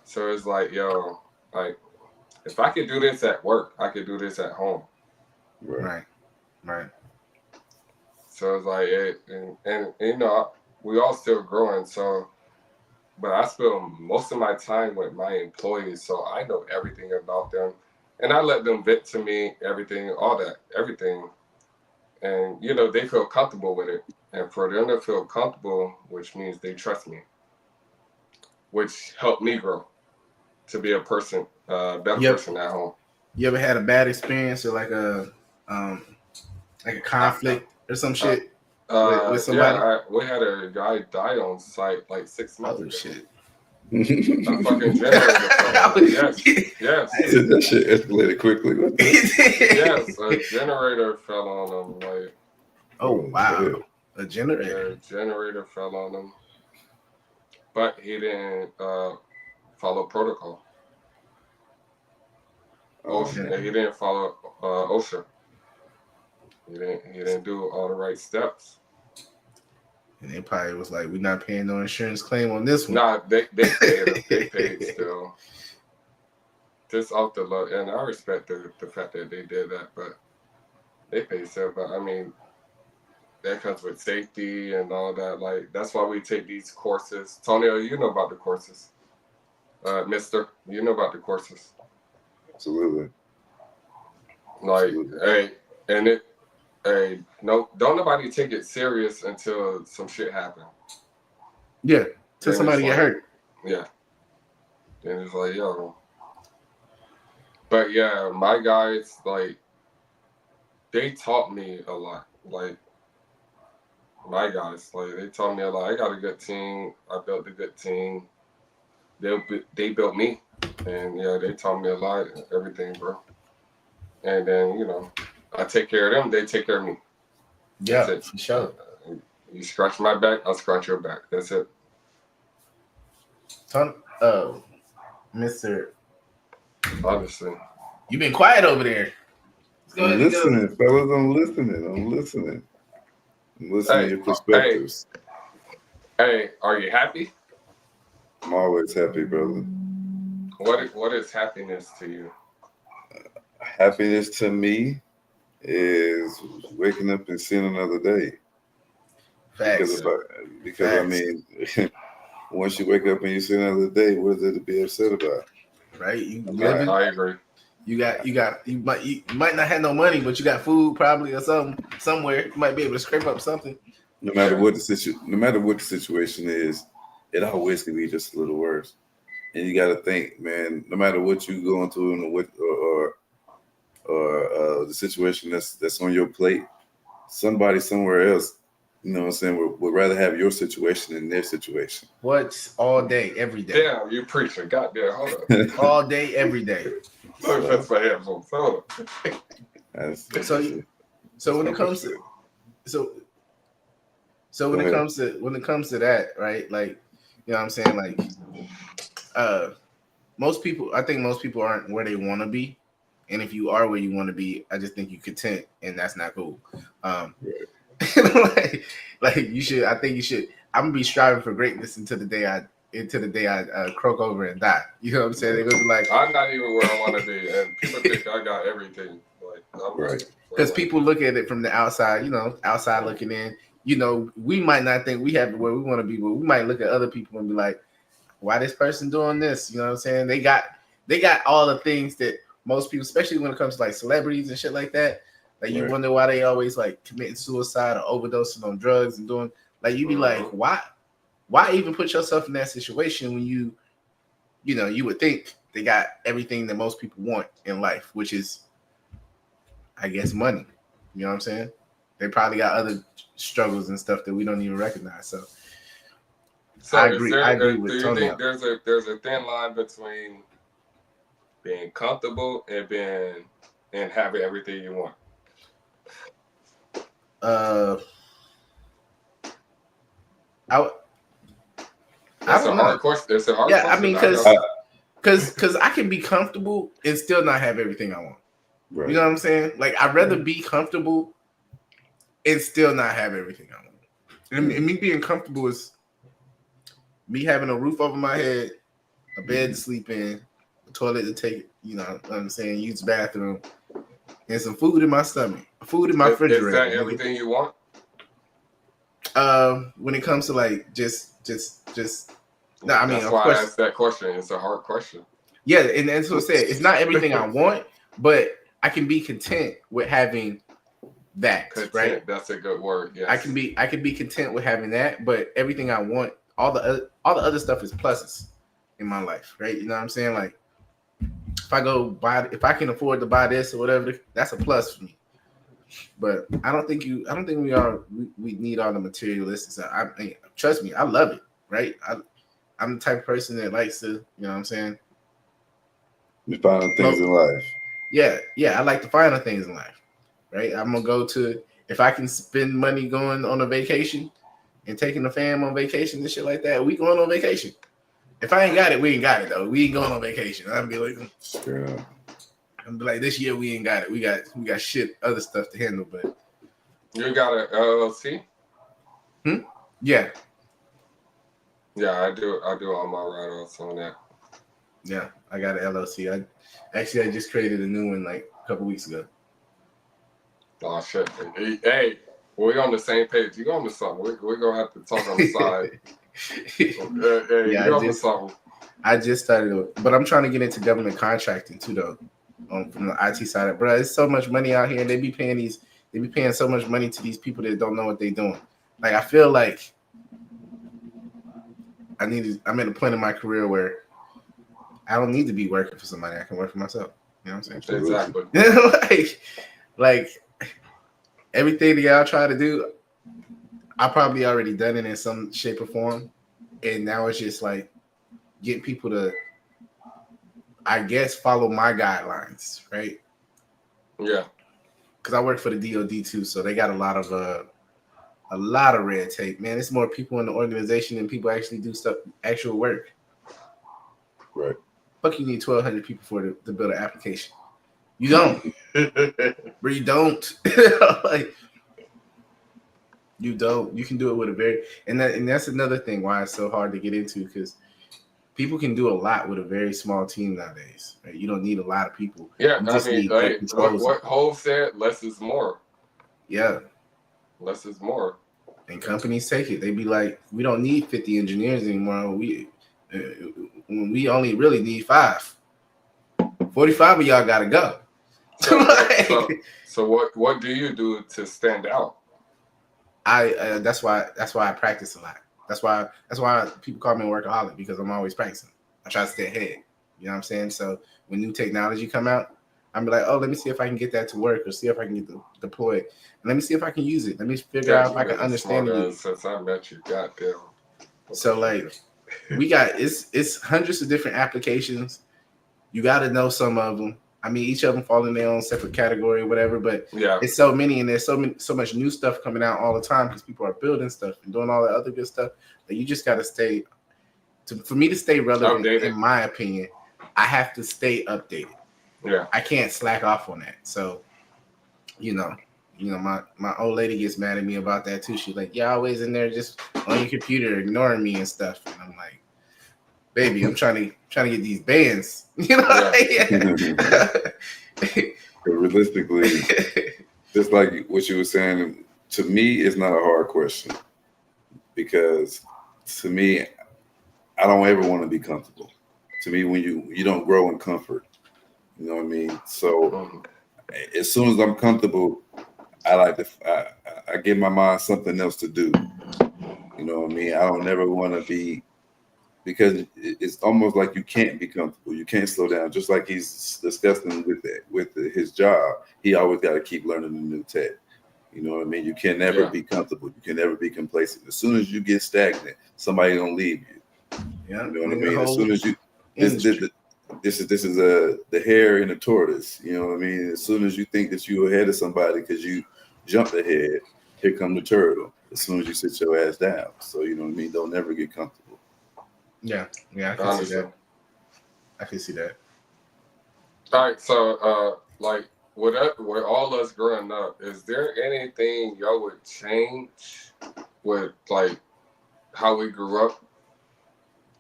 So it's like, like, if I could do this at work, I could do this at home. Right. So it's like, and we all still growing. So, but I spend most of my time with my employees, so I know everything about them, and I let them vent to me everything, and they feel comfortable with it. And for them to feel comfortable, which means they trust me, which helped me grow to be a person, better person at home. You ever had a bad experience or like a conflict or some shit with somebody? Yeah, we had a guy die on site like 6 months ago. Shit. A fucking generator. Yes. That shit escalated quickly. Yes, a generator fell on him. Like, oh wow, a generator. Yeah, a generator fell on him, but he didn't follow protocol. He didn't follow OSHA. He didn't do all the right steps. And they probably was like, we're not paying no insurance claim on this one. Nah, they paid. They paid still. Just off the low, and I respect the fact that they did that, but they paid still. But I mean, that comes with safety and all that. Like, that's why we take these courses. Tonio, you know about the courses. Mister, you know about the courses. Absolutely. Like, no, don't nobody take it serious until some shit happen. Yeah, till somebody get hurt. Yeah. And it's like, But yeah, my guys, like, they taught me a lot. Like, my guys, like, they taught me a lot. I got a good team. I built a good team. they built me, and yeah, they taught me a lot, everything, bro. And then I take care of them, they take care of me. That's Yeah, it. for sure. You scratch my back, I'll scratch your back. That's it. Mister, Honestly. you've been quiet over there. Let's go I'm ahead and go. listening, fellas. I'm listening to your perspectives. Hey, are you happy? I'm always happy, brother. What is happiness to you? Happiness to me is waking up and seeing another day. Facts. Because I mean, once you wake up and you see another day, what is there to be upset about? Right? You living. I agree. You might not have no money, but you got food probably or something somewhere. You might be able to scrape up something. No matter what the situation is, it always can be just a little worse. And you got to think, man. No matter what you going through and the situation that's on your plate, somebody somewhere else, you know what I'm saying, would rather have your situation than their situation. What's all day, every day? Yeah, you preaching. Goddamn, hold up. All day, every day. That's my headphones. Hold up. So when it comes to when it comes to that, right? Like, you know what I'm saying? Like, I think most people aren't where they want to be. And if you are where you want to be, I just think you're content, and that's not cool. like you should. I think you should. I'm gonna be striving for greatness until the day I croak over and die. You know what I'm saying? They're gonna be like, I'm not even where I want to be, and people think I got everything. Like, I'm right. Because people look at it from the outside. Outside looking in. We might not think we have where we want to be, but we might look at other people and be like, why this person doing this? You know what I'm saying? They got all the things that most people, especially when it comes to like celebrities and shit like that, like you wonder why they always like committing suicide or overdosing on drugs and doing, like, you be like, why even put yourself in that situation when you would think they got everything that most people want in life, which is, I guess, money. You know what I'm saying? They probably got other struggles and stuff that we don't even recognize. So I agree. I agree with Tony. Do you think there's a thin line between being comfortable and having everything you want? That's a hard question. It's a hard question. Yeah, I mean, because I can be comfortable and still not have everything I want. Right. You know what I'm saying? Like, I'd rather be comfortable and still not have everything I want. And me being comfortable is me having a roof over my head, a bed to sleep in, a toilet to take, what I'm saying, use the bathroom, and some food in my stomach, food in my refrigerator. Is that everything you want? When it comes to like just no, I mean, that's why I asked that question. It's a hard question. Yeah, and that's what I said. It's not everything I want, but I can be content with having that. Content, right? That's a good word. Yes. I can be content with having that, but everything I want, all the other stuff is pluses in my life, right? You know what I'm saying? Like, if I can afford to buy this or whatever, that's a plus for me. But I don't think we need all the materialistic. I mean, trust me, I love it, right? I'm the type of person that likes to, you know what I'm saying? You find things in life. Yeah, I like to find the things in life, right? I'm gonna go to, if I can spend money going on a vacation and taking the fam on vacation and shit like that, we going on vacation. If I ain't got it, we ain't got it though. We ain't going on vacation. I'd be like, I'm be like, this year we ain't got it. We got shit, other stuff to handle. But you got an LLC? Yeah. Yeah, I do all my write-offs on that. Yeah, I got an LLC. I just created a new one like a couple weeks ago. Oh shit! Hey, we're on the same page. You on to something? We're gonna have to talk on the side. I just started, but I'm trying to get into government contracting too, though. From the IT side, bro, there's so much money out here, and they be paying so much money to these people that don't know what they're doing. Like, I feel like I'm at a point in my career where I don't need to be working for somebody. I can work for myself. You know what I'm saying? Exactly. like everything that y'all try to do, I probably already done it in some shape or form, and now it's just like get people to, I guess, follow my guidelines, right? Yeah. Because I work for the DoD too, so they got a lot of red tape. Man, it's more people in the organization than people actually do stuff, actual work. Right. Fuck, you need 1,200 people to build an application. You don't, but you don't. Like, you don't. You can do it with a very and that's another thing why it's so hard to get into, because people can do a lot with a very small team nowadays. Right? You don't need a lot of people. Yeah, You just need what Hov said, less is more. Yeah. Less is more. And companies take it. They be like, we don't need 50 engineers anymore. We only really need 5. 45 of y'all gotta go. So what do you do to stand out? That's why I practice a lot. That's why people call me a workaholic, because I'm always practicing. I try to stay ahead. You know what I'm saying? So when new technology come out, I'm like, oh, let me see if I can get that to work, or see if I can get deployed. Let me see if I can use it. Let me figure out if I can understand it. Since I met you, goddamn. So like, we got it's hundreds of different applications. You got to know some of them. I mean, each of them fall in their own separate category or whatever, but yeah, it's so many, and there's so much new stuff coming out all the time, because people are building stuff and doing all the other good stuff that you just got to stay. For me to stay relevant, updated. In my opinion, I have to stay updated. Yeah, I can't slack off on that. So, my old lady gets mad at me about that too. She's like, "You're always in there just on your computer, ignoring me and stuff." And I'm like, "Baby, I'm trying to get these bands." Realistically, just like what you were saying, to me, it's not a hard question, because to me, I don't ever want to be comfortable. To me, when you don't grow in comfort, you know what I mean? So as soon as I'm comfortable, I give my mind something else to do. You know what I mean? I don't ever want to be, because it's almost like you can't be comfortable. You can't slow down. Just like he's discussing with his job, he always got to keep learning the new tech. You know what I mean? You can never be comfortable. You can never be complacent. As soon as you get stagnant, somebody gonna leave you. Yeah, you know what I mean? As soon as you this is the hare in the tortoise. You know what I mean? As soon as you think that you're ahead of somebody because you jumped ahead, here come the turtle. As soon as you sit your ass down. So you know what I mean? Don't never get comfortable. Yeah, I can see that. I can see that. All right, so like with all us growing up, is there anything y'all would change with like how we grew up?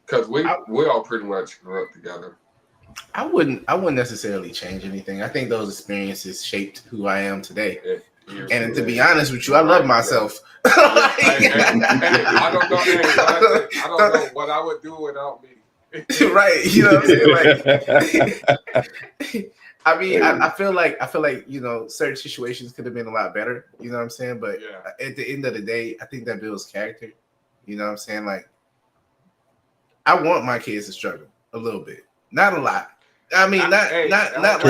Because we all pretty much grew up together. I wouldn't necessarily change anything. I think those experiences shaped who I am today. And to be honest with you, I love myself. I don't know. I don't know what I would do without me. Right, you know what I'm saying? Like, I mean, I feel like certain situations could have been a lot better. You know what I'm saying? But at the end of the day, I think that builds character. You know what I'm saying? Like, I want my kids to struggle a little bit, not a lot. I mean, not like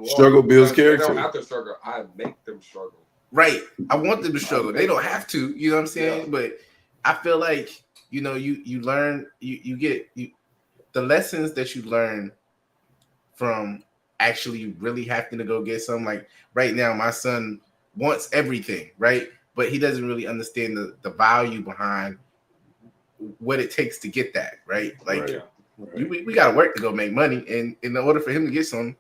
struggle builds character. They don't have to struggle. I make them struggle. Right. I want them to struggle. They don't have to. You know what I'm saying? Yeah. But I feel like you learn. You get the lessons that you learn from actually really having to go get some. Like right now, my son wants everything, right? But he doesn't really understand the value behind what it takes to get that, right? Like. Right. We got to work to go make money, and in order for him to get somebody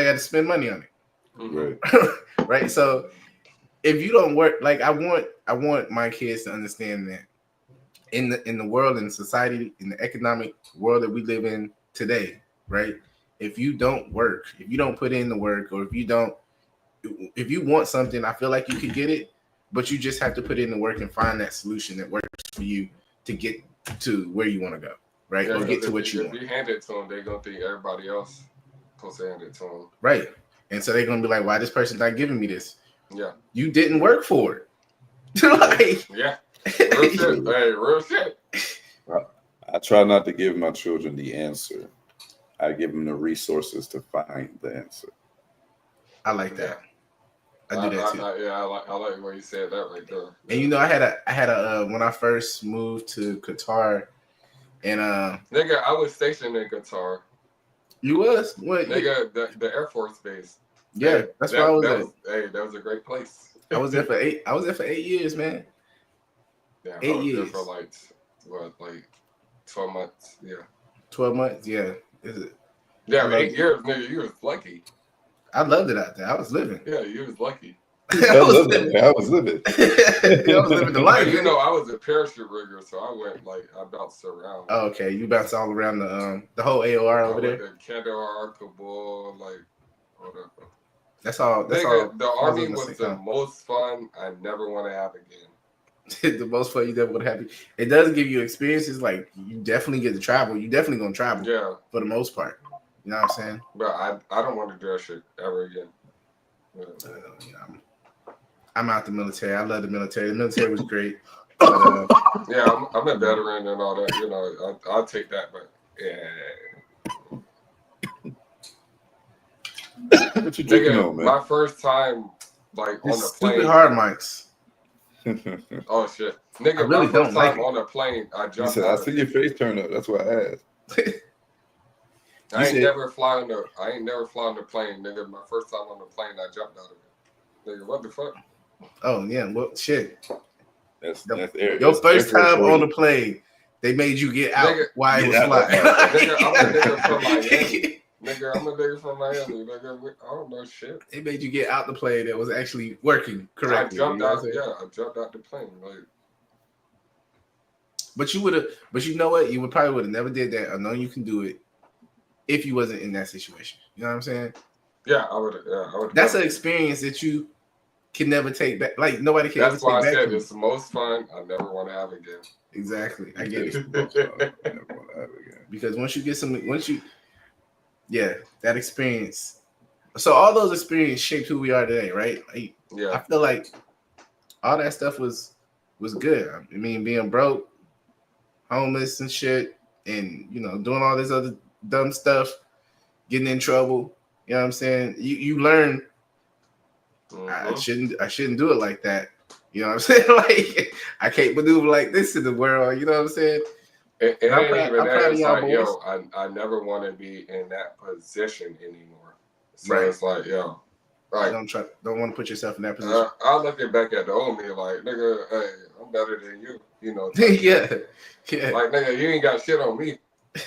got to spend money on it, right? Right. So if you don't work, like I want my kids to understand that in the world, in society, in the economic world that we live in today, right? If you don't work, if you don't put in the work, or if you want something, I feel like you could get it, but you just have to put in the work and find that solution that works for you to get to where you want to go. Right, yeah, or get to what you want. If you hand it to them, they're gonna think everybody else supposed to hand it to them. Right, and so they're gonna be like, "Why this person not giving me this? Yeah, you didn't work for it." Like, yeah, real shit. Hey, real shit. I try not to give my children the answer. I give them the resources to find the answer. I like that. I do that too. I like where you said that right there. And I had a when I first moved to Qatar. And nigga, I was stationed in Qatar. you was what? Nigga, the Air Force Base. Yeah, Hey, that's where I was at. Hey, that was a great place. I was there for 8 years, man. Yeah, 8 I was years. there for like 12 months. Yeah. 12 months, yeah. Is it? Yeah, 8 years, nigga. You was lucky. I loved it out there. I was living. Yeah, you was lucky. I was living. I was living. I was living the life. But, you know, I was a parachute rigger, so I went I bounced around. Oh, okay, you bounced all around the whole AOR over there. The Kandahar, Kabul, like whatever. That's all. That's nigga, all. the army was the most fun I never want to have again. The most fun you never would have. It does give you experiences. Like you definitely get to travel. You definitely gonna travel. Yeah. For the most part. You know what I'm saying? But I don't want to do that shit ever again. Yeah. I'm out the military. I love the military. The military was great. But, yeah, I'm a veteran and all that. You know, I'll take that. But yeah. What you drinking on, man? My first time like on the plane. Stupid hard mics. Oh shit, nigga! I really my first don't time like on a plane, I jumped. Said, I see your face turn up. That's why I asked. I ain't never fly on the plane, nigga. My first time on the plane, I jumped out of it. Nigga, what the fuck? Oh yeah, well shit. That's your first time on the plane. They made you get out while it was flying. Nigga, I'm a nigga from Miami. Nigga, I'm a nigga from Miami. Nigga, I don't know shit. They made you get out the plane that was actually working correctly. I jumped out. Yeah, I jumped out the plane. Like, but you would have. But you know what? You would probably would have never did that. I know you can do it if you wasn't in that situation. You know what I'm saying? Yeah, I would. Yeah, I would. That's an experience that you can never take back. Like nobody can ever take back. That's why I said it's the most fun I never want to have again. Exactly, I get it. I never want to have it again. Because yeah, that experience. So all those experiences shaped who we are today, right? Like, yeah, I feel like all that stuff was good. I mean, being broke, homeless and shit, and you know, doing all this other dumb stuff, getting in trouble. You know what I'm saying? You learn. mm-hmm. I shouldn't do it like that. You know what I'm saying? Like I can't maneuver like this in the world. You know what I'm saying? It ain't even that. It's like, boys. yo, I never want to be in that position anymore. So right. It's like, yo, right. Don't want to put yourself in that position. I looking back at the old me like, nigga, hey, I'm better than you. You know, yeah. Like, nigga, you ain't got shit on me.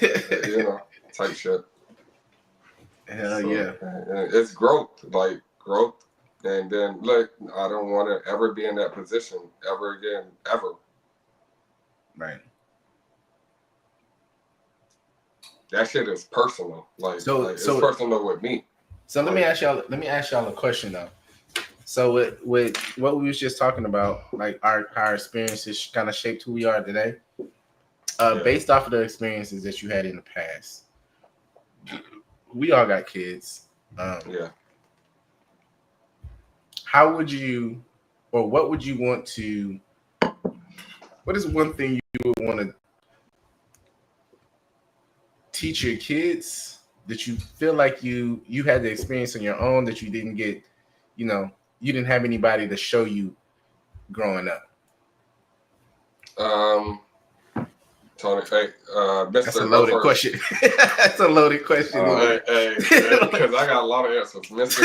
You know, type shit. Hell yeah. It's growth, like growth. And then look, I don't want to ever be in that position ever again, ever. Right. That shit is personal. It's personal with me. So let me ask y'all a question though. So with what we was just talking about, like our experiences kind of shaped who we are today. Based off of the experiences that you had in the past. We all got kids. Yeah. How would you, or what would you want to? What is one thing you would want to teach your kids that you feel like you had the experience on your own that you didn't get, you know, you didn't have anybody to show you growing up? Tony, hey, Mr. That's a loaded question. That's a loaded question. Hey, because I got a lot of answers. Mr.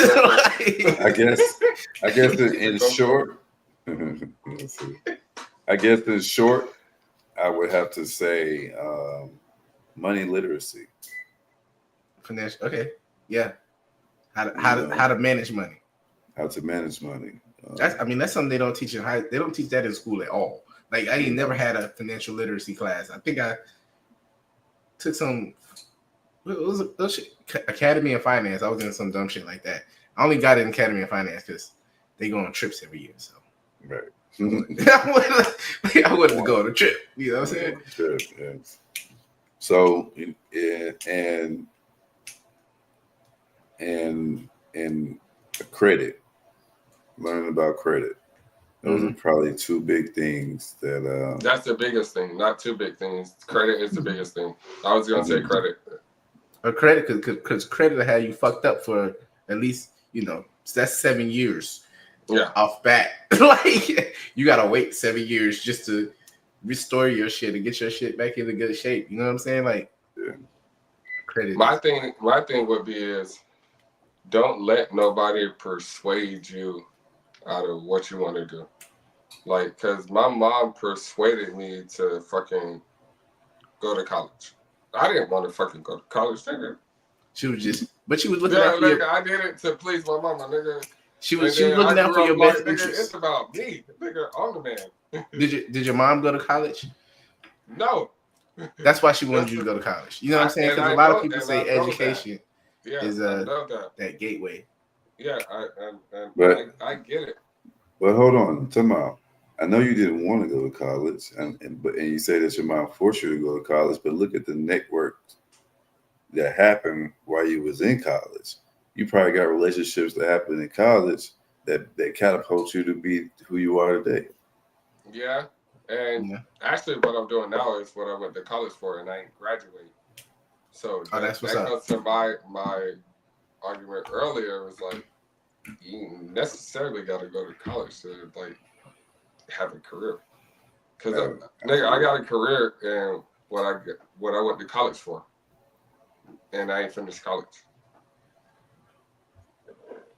I guess in short, I would have to say money literacy. Financial, okay, yeah. How to manage money. How to manage money. That's something they don't teach in high. They don't teach that in school at all. Like I ain't never had a financial literacy class. I think I took some. What was it? Academy of Finance. I was in some dumb shit like that. I only got in Academy of Finance because they go on trips every year. So right. I wanted to go on a trip. You know what I'm saying? Trip, yes. So and credit. Learning about credit. Those are probably two big things that. That's the biggest thing. Not two big things. Credit is the biggest thing. I was gonna say credit. Or credit, because credit will have you fucked up for at least, you know, that's 7 years. Yeah. Off bat, like you gotta wait 7 years just to restore your shit and get your shit back into good shape. You know what I'm saying? Like, credit. My thing would be is don't let nobody persuade you out of what you want to do. Like, cause my mom persuaded me to fucking go to college. I didn't want to fucking go to college, nigga. She was looking out for nigga, I did it to please my mama, nigga. She was looking out for your best interest. It's about me, nigga. I'm the man. Did your mom go to college? No. That's why she wanted you to go to college. You know what I'm saying? Because a lot of people say education is that gateway. Yeah, I get it. But hold on, time out. I know you didn't want to go to college, and you say that your mom forced you to go to college. But look at the network that happened while you was in college. You probably got relationships that happened in college that catapult you to be who you are today. Yeah, and actually, what I'm doing now is what I went to college for, and I ain't graduate. So that's what's that up. goes to my argument earlier. Was like, you necessarily got to go to college to like have a career. Because nigga, I got a career in what I went to college for, and I ain't finished college.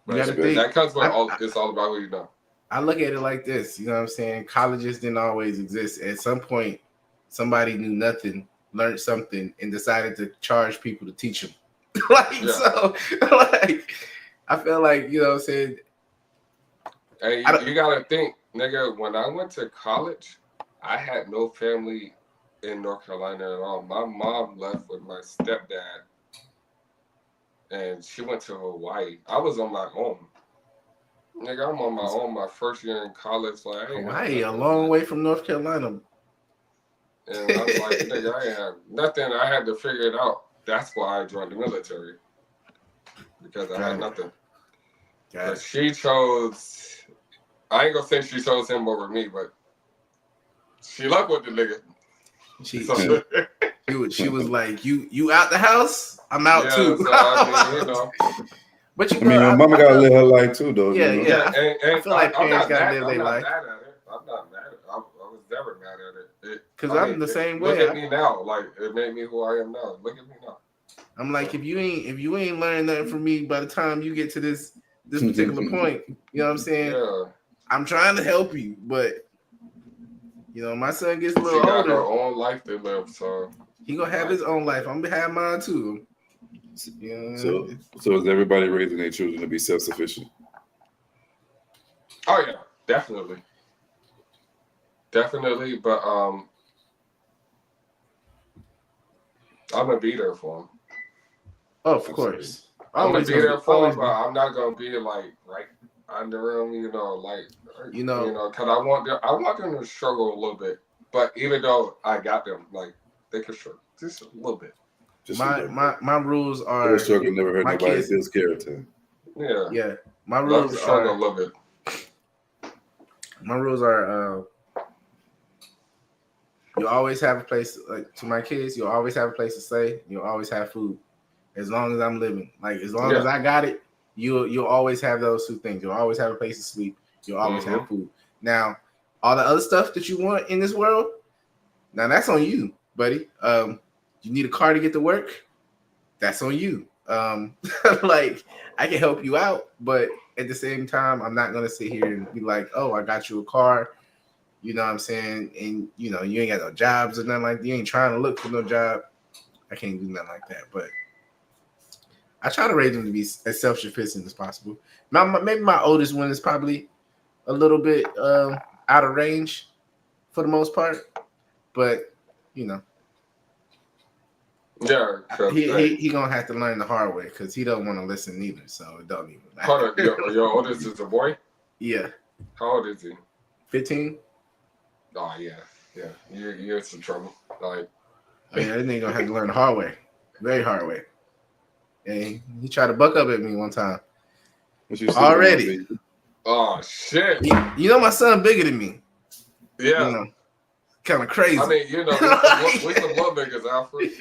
That comes with it's all about who you know. I look at it like this, you know what I'm saying? Colleges didn't always exist. At some point, somebody knew nothing, learned something, and decided to charge people to teach them. So, I feel like, you know what I'm saying? Hey, you gotta think, nigga, when I went to college, I had no family in North Carolina at all. My mom left with my stepdad, and she went to Hawaii. I was on my own. Nigga, I'm on my own my first year in college. Like, Hawaii, a long way from North Carolina. And I was like, nigga, I ain't have nothing. I had to figure it out. That's why I joined the military. Because I had nothing. But she chose, I ain't gonna say she chose him over me, but she loved with the nigga. She was like, you out the house? I'm out too. So, I mean, you know. But you I mean, your mama gotta live her life too, though. Yeah, you know? yeah. And I feel like parents gotta live their life. I'm not mad at it. I was never mad at it. Because I'm the same way. Look at me now. Like, it made me who I am now. Look at me now. I'm like, if you ain't learned nothing from me by the time you get to this particular point, you know what I'm saying? Yeah. I'm trying to help you, but you know, my son gets a little older. older. Her own life to live, so he gonna have his own life. I'm gonna have mine too. Yeah. So is everybody raising their children to be self-sufficient? Oh yeah, definitely. But I'm gonna be there for them. Oh, of course. I'm gonna be there for them, but I'm not gonna be like right under them, you know, because I want them to struggle a little bit. But even though I got them, like they can struggle just a little bit. My rules are the struggle never hurt nobody. Feels character. Yeah. My rules struggle a little bit. My rules are you always have a place, like to my kids, you'll always have a place to stay, you'll always have food. As long as I'm living. Like as long as I got it, you'll always have those two things. You'll always have a place to sleep, you'll always have food. Now, all the other stuff that you want in this world, now that's on you, buddy. You need a car to get to work, that's on you. Like I can help you out, but at the same time, I'm not gonna sit here and be like, oh, I got you a car, you know what I'm saying, and you know, you ain't got no jobs or nothing like that. You ain't trying to look for no job. I can't do nothing like that, but I try to raise them to be as self-sufficient as possible. Maybe my oldest one is probably a little bit out of range for the most part, but you know. Yeah, he gonna have to learn the hard way because he don't want to listen either. So it don't even matter. Hold on, your oldest is a boy? Yeah. How old is he? 15. Oh yeah. You're in some trouble. Like, yeah, that nigga gonna have to learn the hard way, very hard way. And he tried to buck up at me one time. Already. Oh shit. You know my son bigger than me. Yeah. You know, kind of crazy. I mean, you know, we some little niggas, Alfred.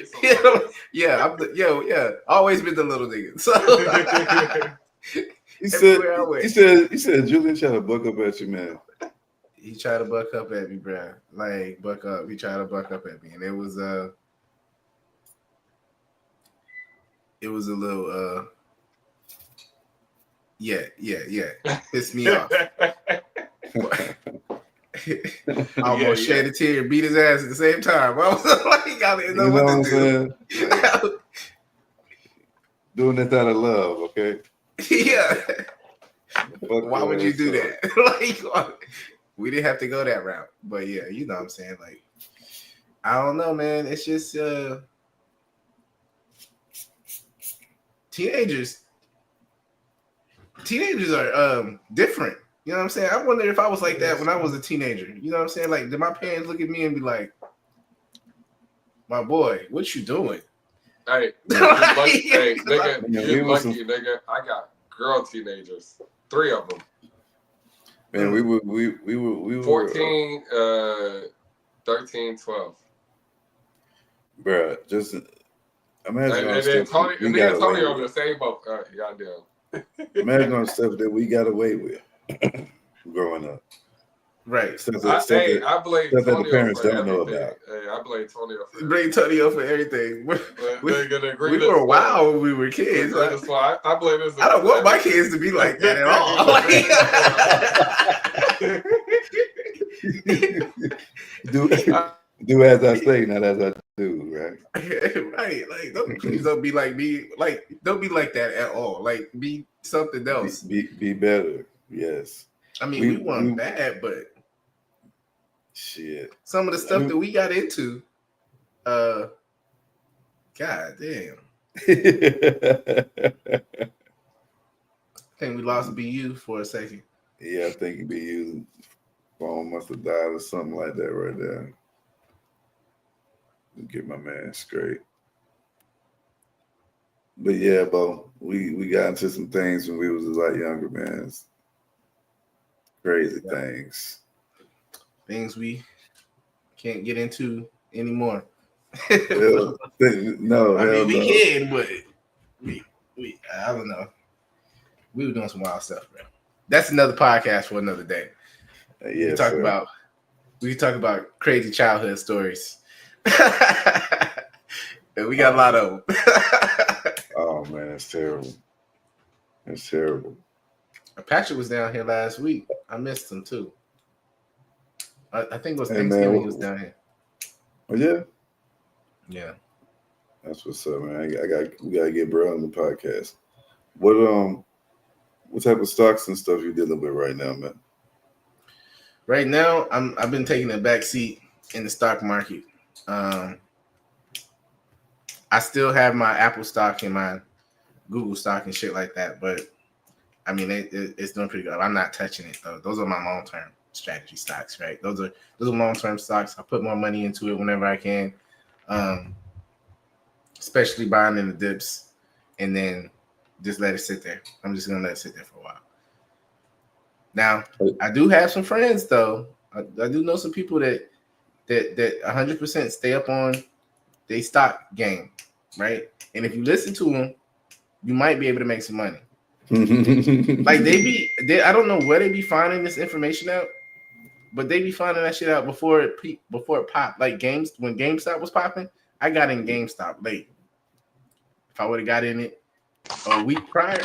Yeah. Always been the little nigga. So he said Julian tried to buck up at you, man. he tried to buck up at me, bro. Like buck up. He tried to buck up at me, and it was a little yeah. Pissed me off. I almost shed a tear and beat his ass at the same time. I was like, I didn't know what to do. Like, doing it out of love, okay? Yeah. Why would you do that? Like, we didn't have to go that route. But yeah, you know what I'm saying? Like, I don't know, man. It's just teenagers are different. You know what I'm saying? I wonder if I was like that when I was a teenager. You know what I'm saying? Like, did my parents look at me and be like, my boy, what you doing? Hey, nigga, you lucky, nigga. I got girl teenagers. 3 of them. Man, we were 14, 13, 12. Bruh, just imagine And then Tony on the same boat. Goddamn. Imagine on stuff that we got away with growing up. Right. I blame stuff that the Tonio parents for don't know everything. about. Hey, I blame Tonio for everything. Blame Tonio for everything. We were wild when we were kids. I blame this. I don't want my kids to be like that at all. Do as I say, not as I do, right? Right. Like, please don't be like me. Like, don't be like that at all. Like, be something else. Be better. Yes. I mean, we weren't bad, but shit. Some of the stuff that we got into, god damn. I think we lost BheeYou for a second. Yeah, I think BheeYou phone must have died or something like that right there. Get my man straight. But yeah, Bo, we got into some things when we was a lot younger, man. Crazy things. Things we can't get into anymore. No, I mean, we can, but we I don't know. We were doing some wild stuff, bro. That's another podcast for another day. Yeah, we can talk about crazy childhood stories. And we got a lot of them. Oh man, that's terrible. That's terrible. Patrick was down here last week. I missed him too. I think it was Thanksgiving he was down here. Oh yeah? Yeah. That's what's up, man. We gotta get bro on the podcast. What type of stocks and stuff you dealing with right now, man? Right now, I've been taking a back seat in the stock market. I still have my Apple stock and my Google stock and shit like that, but I mean it's doing pretty good. I'm not touching it though. Those are my long-term strategy stocks, right? Those are long-term stocks. I put more money into it whenever I can, especially buying in the dips, and then just let it sit there. I'm just gonna let it sit there for a while. Now, I do have some friends though. I do know some people that 100% stay up on they stock game, right? And if you listen to them, you might be able to make some money. Like I don't know where they be finding this information out, but they be finding that shit out before it popped. Like when GameStop was popping, I got in GameStop late. If I would have got in it a week prior,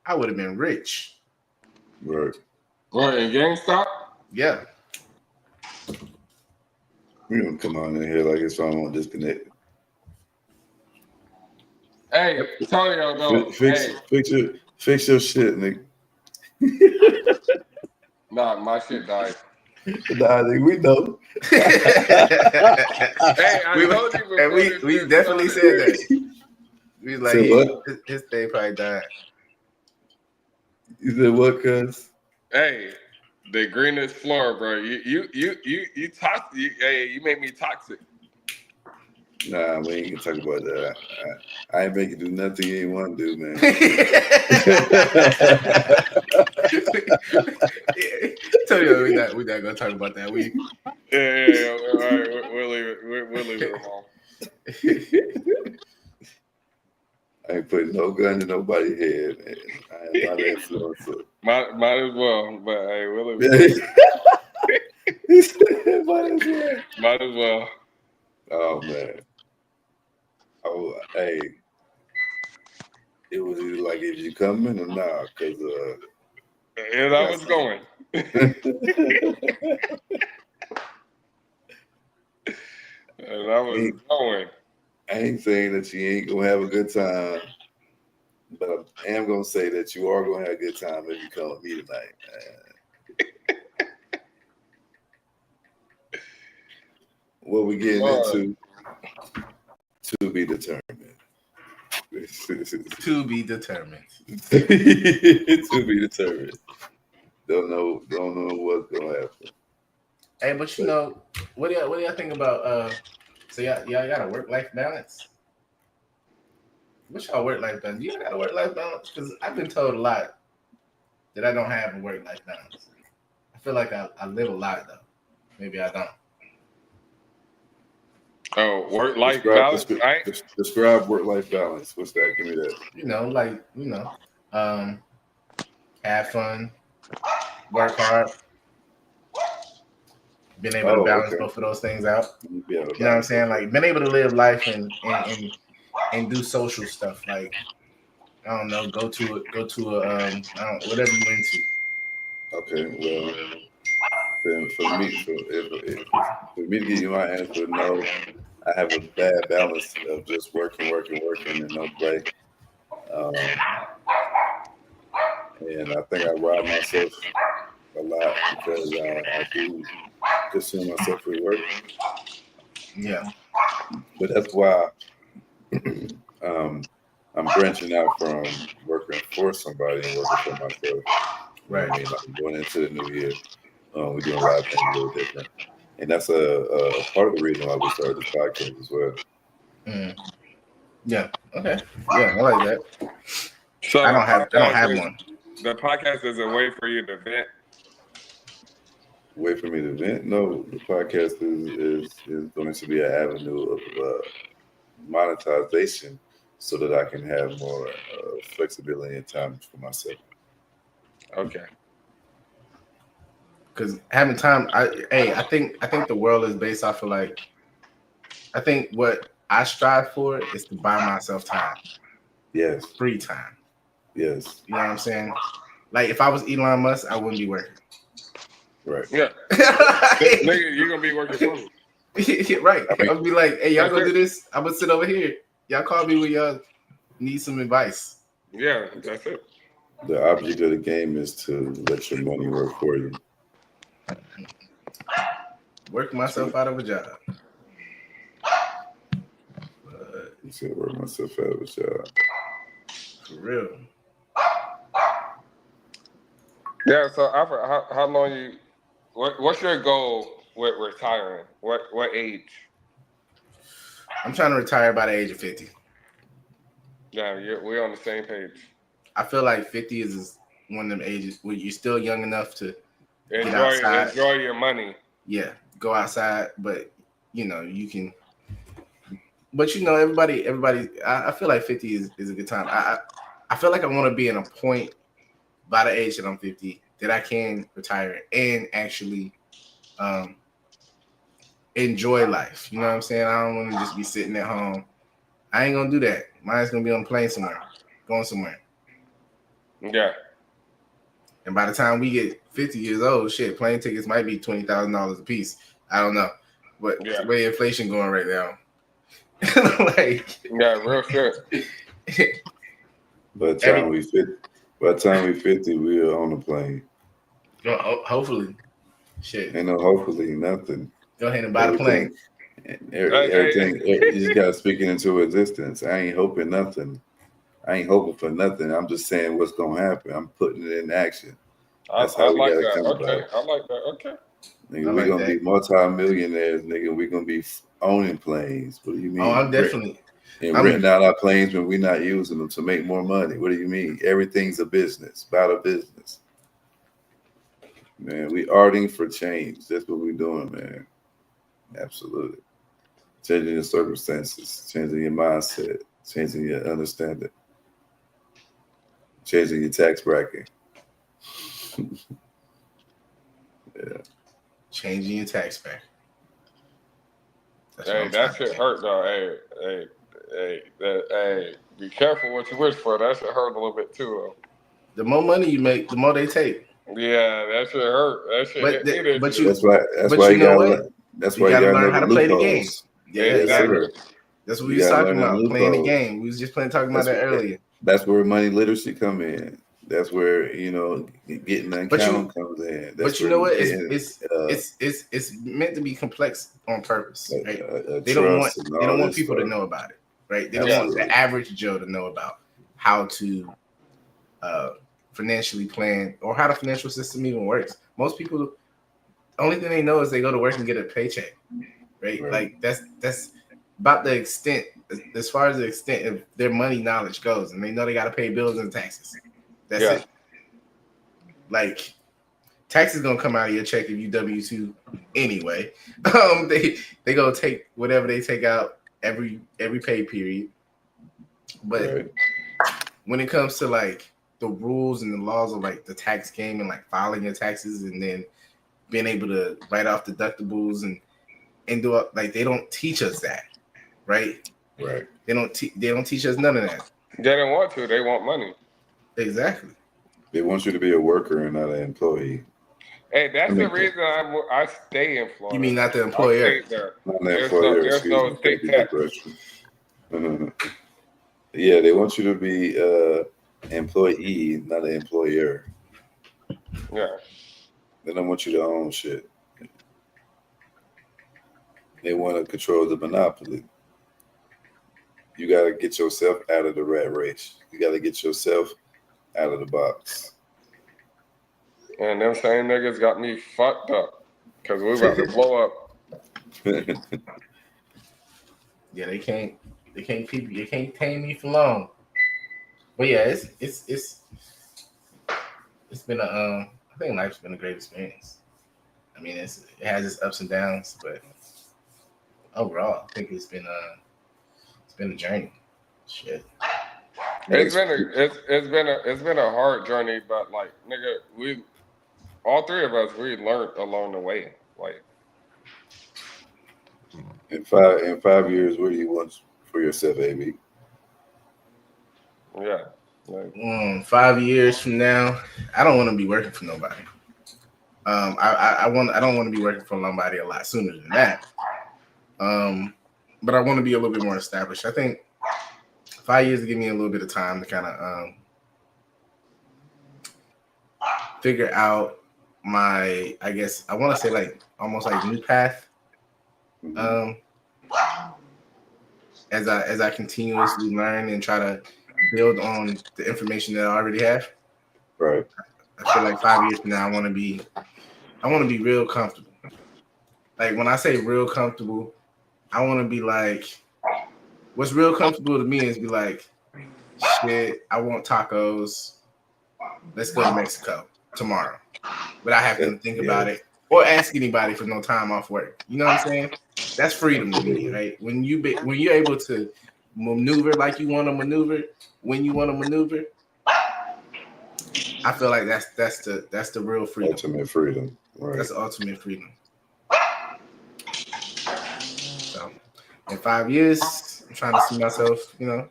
I would have been rich. Right. What, in GameStop? Yeah. We don't come on in here like it's on disconnect. Hey, Tonio, though. Fix your shit, nigga. Nah, my shit died. Nah, nigga, we know. Hey, I told you before. And we definitely said that. We was like, his thing probably died. You said what, cuz? Hey, the greenest floor, bro. You toxic. Hey, you make me toxic. Nah, we ain't gonna talk about that. I ain't make you do nothing you ain't want to do, man. Tell you, we're not gonna talk about that. Yeah. All right, we'll leave it. We'll leave it alone. I ain't putting no gun in nobody's head, man. I am not an influencer. Might as well, but hey, we'll leave it. Might as well. Might as well. Oh man. Oh, hey. It was either like if you coming or not, because And I was going. And I was going. I ain't saying that you ain't gonna have a good time, but I am gonna say that you are gonna have a good time if you come with me tonight. What we getting into? To be determined. To be determined. To be determined. Don't know what's gonna happen. Hey, but you know, what do y'all think about so y'all got a work-life balance? What's y'all work-life balance? You got a work-life balance? Because I've been told a lot that I don't have a work-life balance. I feel like I live a lot though. Maybe I don't. Oh, work-life balance, right? Describe work-life balance. What's that? Give me that. You know, have fun, work hard, been able to balance both of those things out. You know what I'm saying? Like, been able to live life and do social stuff. Like, I don't know, go to a whatever you into. Okay, well, then for me to give you my answer, no, I have a bad balance of just working, and no play. And I think I rob myself a lot because I do consume myself with work. Yeah. But that's why I'm branching out from working for somebody and working for myself. Right. I mean, like going into the new year, we're doing a lot of things a little different. And that's a part of the reason why we started this podcast as well. Yeah. Okay. Yeah, I like that. So I don't have one. The podcast is a way for you to vent. Way for me to vent? No, the podcast is going to be an avenue of monetization so that I can have more flexibility and time for myself. Okay. Because having time, I think the world is based off of like, I think what I strive for is to buy myself time. Yes. Free time. Yes. You know what I'm saying? Like, if I was Elon Musk, I wouldn't be working. Right. Yeah. Nigga, you're gonna be working for me. Right. I'll be like, hey, y'all go do this. I'm gonna sit over here. Y'all call me when y'all need some advice. Yeah, that's it. The object of the game is to let your money work for you. Work myself out of a job. You said work myself out of a job. For real. Yeah, so Alfred, how long you what's your goal with retiring? What age? I'm trying to retire by the age of 50. Yeah, we're on the same page. I feel like 50 is one of them ages where you're still young enough to enjoy your money. Yeah, go outside, but you know, you can. But you know, everybody. I feel like 50 is a good time. I feel like I want to be in a point by the age that I'm 50 that I can retire and actually enjoy life. You know what I'm saying? I don't want to just be sitting at home. I ain't gonna do that. Mine's gonna be on a plane somewhere, going somewhere. Yeah. And by the time we get 50 years old, shit, plane tickets might be $20,000 a piece. I don't know, but the way inflation going right now, like, yeah, real shit. By the time we 50, we are on the plane. Hopefully, shit. Ain't no hopefully nothing. Go ahead and buy the plane. Everything you just got to speak it into existence. I ain't hoping nothing. I ain't hoping for nothing. I'm just saying what's gonna happen. I'm putting it in action. That's how we gotta come about it. I like that. Okay. Nigga, we're gonna be multi-millionaires, nigga. We're gonna be owning planes. What do you mean? Oh, I'm definitely. renting out our planes when we're not using them to make more money. What do you mean? Everything's a business, about a business. Man, we arting for change. That's what we're doing, man. Absolutely. Changing your circumstances, changing your mindset, changing your understanding, changing your tax bracket. Yeah. changing your tax bracket. Hey, that shit hurt though. Hey, be careful what you wish for. That shit hurt a little bit too. Though. The more money you make, the more they take. Yeah, that shit hurt. That shit hit me this but year. That's why you know what? That's You why you gotta gotta learn know how the to play the game. loopholes. Yeah, exactly. That's what You we was gotta talking learn the about, playing the loopholes. game. We was just talking about that earlier. That's where money literacy come in. That's where, you know, getting an account comes in. That's but you where know what? getting, It's meant to be complex on purpose, right? They trust don't want people to know about it, right? They don't want the average Joe to know about how to financially plan or how the financial system even works. Most people, the only thing they know is they go to work and get a paycheck, right? Like that's about the extent, as far as the extent of their money knowledge goes, and they know they got to pay bills and taxes. That's it. Like taxes gonna come out of your check if you W-2 anyway. They gonna take whatever they take out every pay period. But when it comes to like the rules and the laws of like the tax game and like filing your taxes and then being able to write off deductibles and do it, like they don't teach us that, right? Right. They don't teach us none of that. They don't want to. They want money. Exactly. They want you to be a worker and not an employee. Hey, that's the reason I stay in Florida. You mean not the employer? Not the employer. There's no state tax. Yeah, they want you to be employee, not an employer. Yeah. They don't want you to own shit. They want to control the monopoly. You got to get yourself out of the rat race. You got to get yourself out of the box. And them same niggas got me fucked up because we about to blow up. Yeah, they can't tame me for long. But yeah, it's been I think life's been a great experience. I mean, it has its ups and downs, but overall, I think it's been a journey. Shit. It's been a hard journey, but like nigga, all three of us we learned along the way. Like in 5 years, what do you want for yourself, AB? Yeah. Like, 5 years from now, I don't want to be working for nobody. I don't want to be working for nobody a lot sooner than that. But I want to be a little bit more established. I think 5 years to give me a little bit of time to kind of figure out my, I guess I want to say like almost like new path. As I continuously learn and try to build on the information that I already have. Right. I feel like 5 years from now, I want to be real comfortable. Like when I say real comfortable, I want to be like, what's real comfortable to me is be like, shit, I want tacos. Let's go to Mexico tomorrow. Without having to think about it or ask anybody for no time off work. You know what I'm saying? That's freedom to me, right? When you're able to maneuver like you want to maneuver, when you want to maneuver, I feel like that's the real freedom. Ultimate freedom. Right. That's the ultimate freedom. So in 5 years, I'm trying to see myself, you know,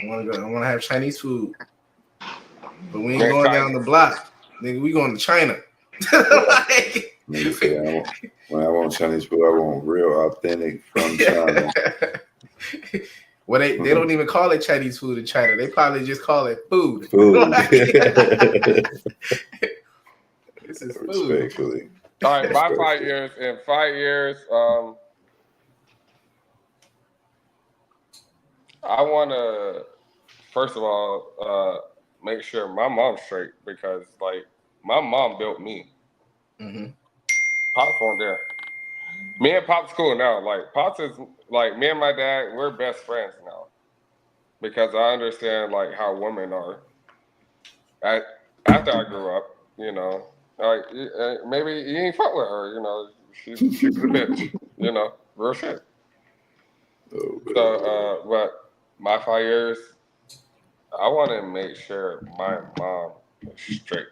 I want to have Chinese food. But we ain't going down the block. Nigga, we going to China. Nigga say, when I want Chinese food, I want real authentic from China. Well, they don't even call it Chinese food in China. They probably just call it food. This is food. Respectfully. all right, by 5 years. In 5 years, I want to first of all make sure my mom's straight because like my mom built me. Mm-hmm. Pops weren't there. Me and Pop's cool now. Like Pops is like me and my dad. We're best friends now because I understand like how women are. After I grew up, you know, like maybe you ain't fuck with her. You know, she's a bitch. You know, real shit. Oh, So, but my 5 years, I want to make sure my mom is straight.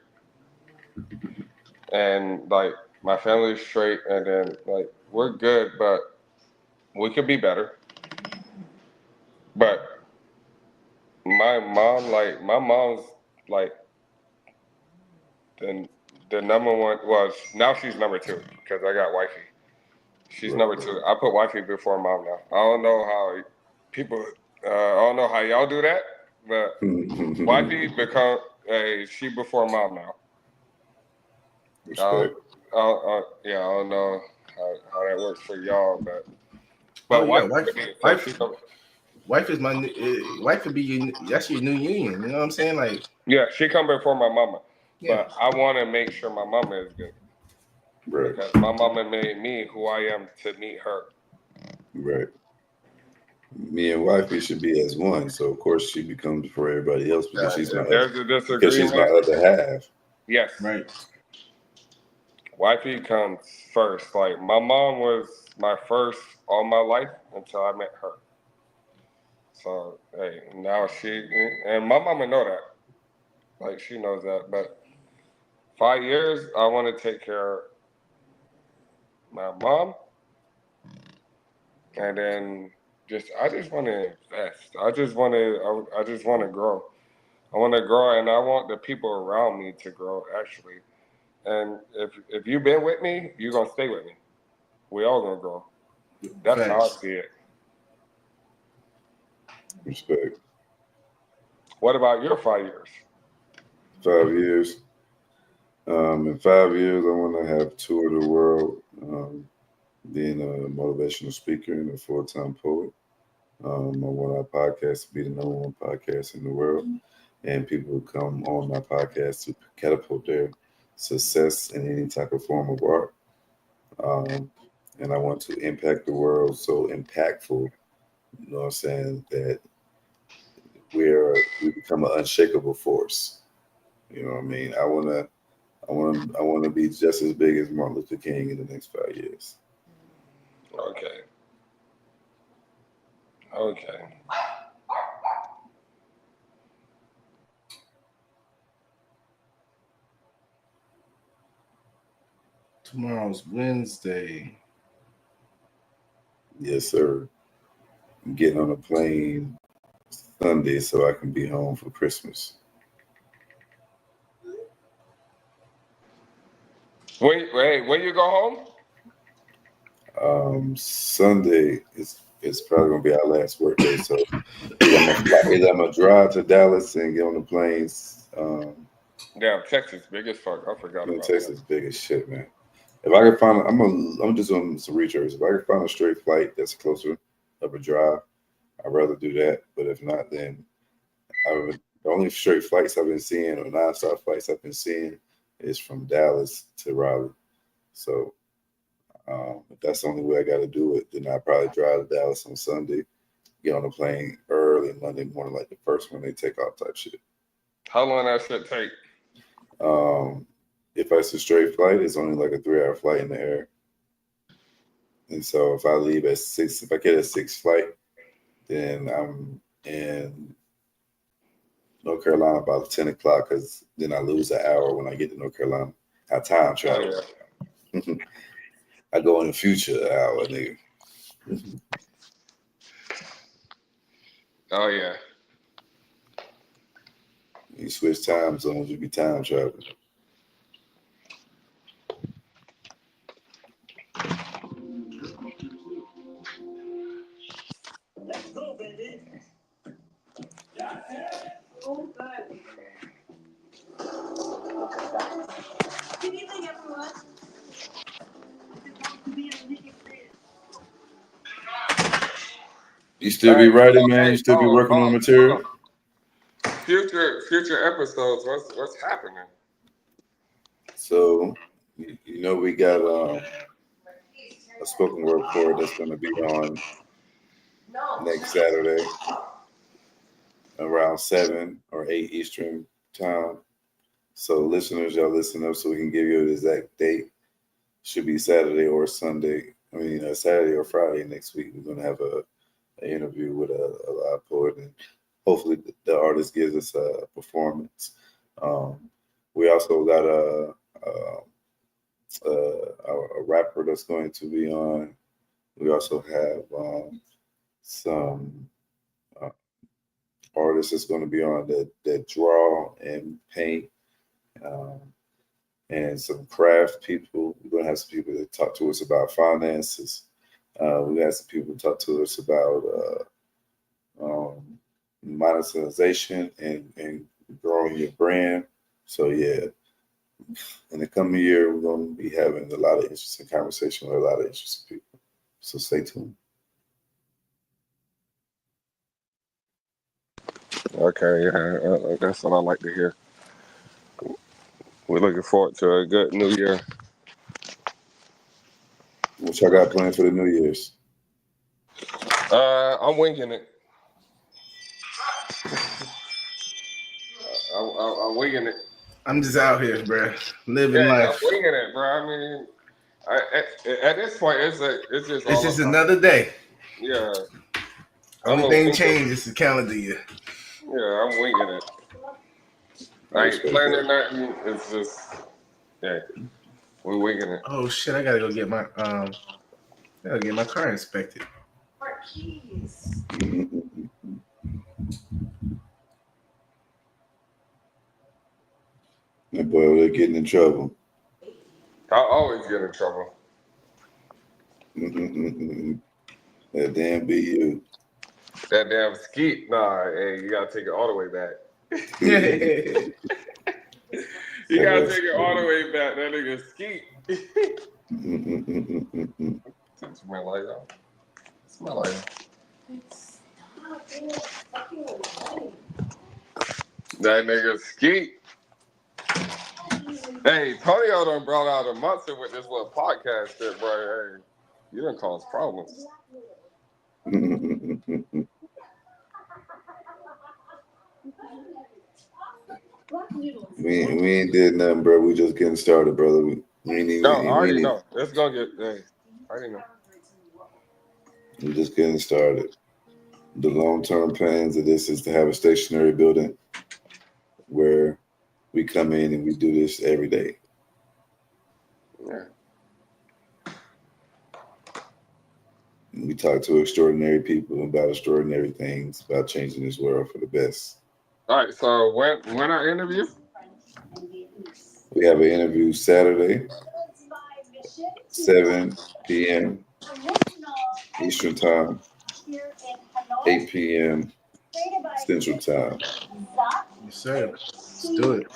And like My family's straight, and then like we're good, but we could be better. But my mom's like the the number one. Well, now she's number two because I got wifey. She's number two. I put wifey before mom now. I don't know how people. I don't know how y'all do that, but wifey become she before mom now. Respect. Yeah, I don't know how that works for y'all, but yeah, wife is wife would be that's your new union. You know what I'm saying? Like, yeah, she come before my mama, yeah. but I want to make sure my mama is good. Right. Because my mama made me who I am to meet her. Right. Me and wifey should be as one, so of course she becomes before everybody else because she's my other half. Yes. Right. Wifey comes first. Like my mom was my first all my life until I met her. So hey, now and my mama know that. Like she knows that. But 5 years, I want to take care of my mom, and then I just want to invest. I just want to grow. I want to grow, and I want the people around me to grow actually. And if you've been with me, you're gonna stay with me. We all gonna grow. That's how I see it. Respect. What about your 5 years? 5 years. In 5 years, I want to have toured the world, being a motivational speaker and a full-time poet. I want our podcast to be the number one podcast in the world, and people come on my podcast to catapult their success in any type of form of art. And I want to impact the world so impactful, you know what I'm saying, that we become an unshakable force. You know what I mean? I want to be just as big as Martin Luther King in the next 5 years. Okay. Okay. Tomorrow's Wednesday. Yes, sir. I'm getting on a plane Sunday so I can be home for Christmas. Wait, when you go home? Sunday is probably gonna be our last work day, so either I'm gonna drive to Dallas and get on the planes. Damn, Texas big as fuck. I forgot about Texas big as shit, man. If I can find, I'm just doing some research. If I can find a straight flight that's closer of a drive, I'd rather do that. But if not, then the only straight flights I've been seeing or nonstop flights I've been seeing is from Dallas to Raleigh. So if that's the only way I got to do it, then I'll probably drive to Dallas on Sunday, get on the plane early Monday morning, like the first one they take off type shit. How long that should take? If it's a straight flight, it's only like a 3-hour flight in the air. And so if I leave at 6, if I get a 6 flight, then I'm in North Carolina about 10 o'clock because then I lose an hour when I get to North Carolina. I time travel. Oh, yeah. I go in the future an hour, nigga. Oh, yeah. You switch time zones, you be time traveling. Let's go, baby. Oh, good. Good evening, everyone. You still be writing, man? You still be working on material? Future episodes. What's happening? So, you know, we got a spoken word poet that's going to be on next Saturday around 7 or 8 Eastern time. So, listeners, y'all listen up so we can give you an exact date. Should be Saturday or Sunday. I mean, Saturday or Friday next week. We're going to have an interview with a live poet, and hopefully the artist gives us a performance. We also got a rapper that's going to be on. We also have some uh, artists that's going to be on that draw and paint, um, and some craft people. We're going to have some people that talk to us about finances. We got some people talk to us about monetization and growing your brand. So yeah, in the coming year, we're going to be having a lot of interesting conversation with a lot of interesting people. So stay tuned. Okay, yeah, that's what I like to hear. We're looking forward to a good New Year. What y'all got planned for the New Year's? I'm winging it. I'm winging it. I'm just out here, bro, living Yeah, I'm life. winging it, bro. I mean, at this point, it's just It's all just about, another day. yeah. I'm Only a thing winger. changed is the calendar year. Yeah, I'm winging it. I I ain't respect planning that. nothing. It's just, yeah, we're winging it. Oh shit! I gotta go get my car inspected. Our keys. That boy, they're getting in trouble. I always get in trouble. That damn BU. That damn skeet. Nah, hey, you gotta take it all the way back. You gotta take it all the way back. That nigga skeet. Touch my light on. It's my light on. Stop it. Fucking away. That nigga skeet. Hey, Tonyo done brought out a monster with this little podcast shit, bro. Hey, you done cause problems. we ain't did nothing, bro. We just getting started, brother. We ain't No, I even already know. It's gonna get. Hey, I already know. we just getting started. The long-term plans of this is to have a stationary building where we come in and we do this every day. Yeah. And we talk to extraordinary people about extraordinary things, about changing this world for the best. All right. So when I interview? We have an interview Saturday, 7 p.m. Eastern Time, 8 p.m. Central Time. Yes, sir. Let's do it.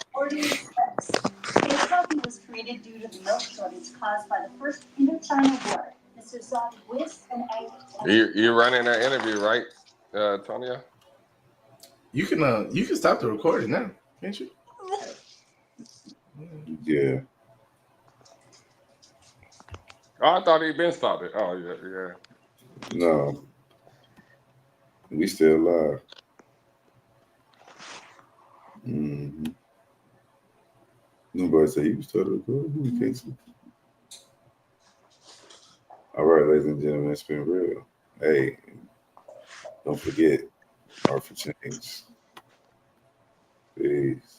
Space coffee was created due to the milk shortage caused by the First Indochina War. Mister Sapiosexual and AB. You running that interview, right, Tonyo? You can stop the recording now, can't you? Yeah. Oh, I thought he'd been started. Oh yeah. No. We still live. Mm-hmm. Nobody said you started recording. We can't see. All right, ladies and gentlemen, it's been real. Hey, don't forget, Art for Change. Peace.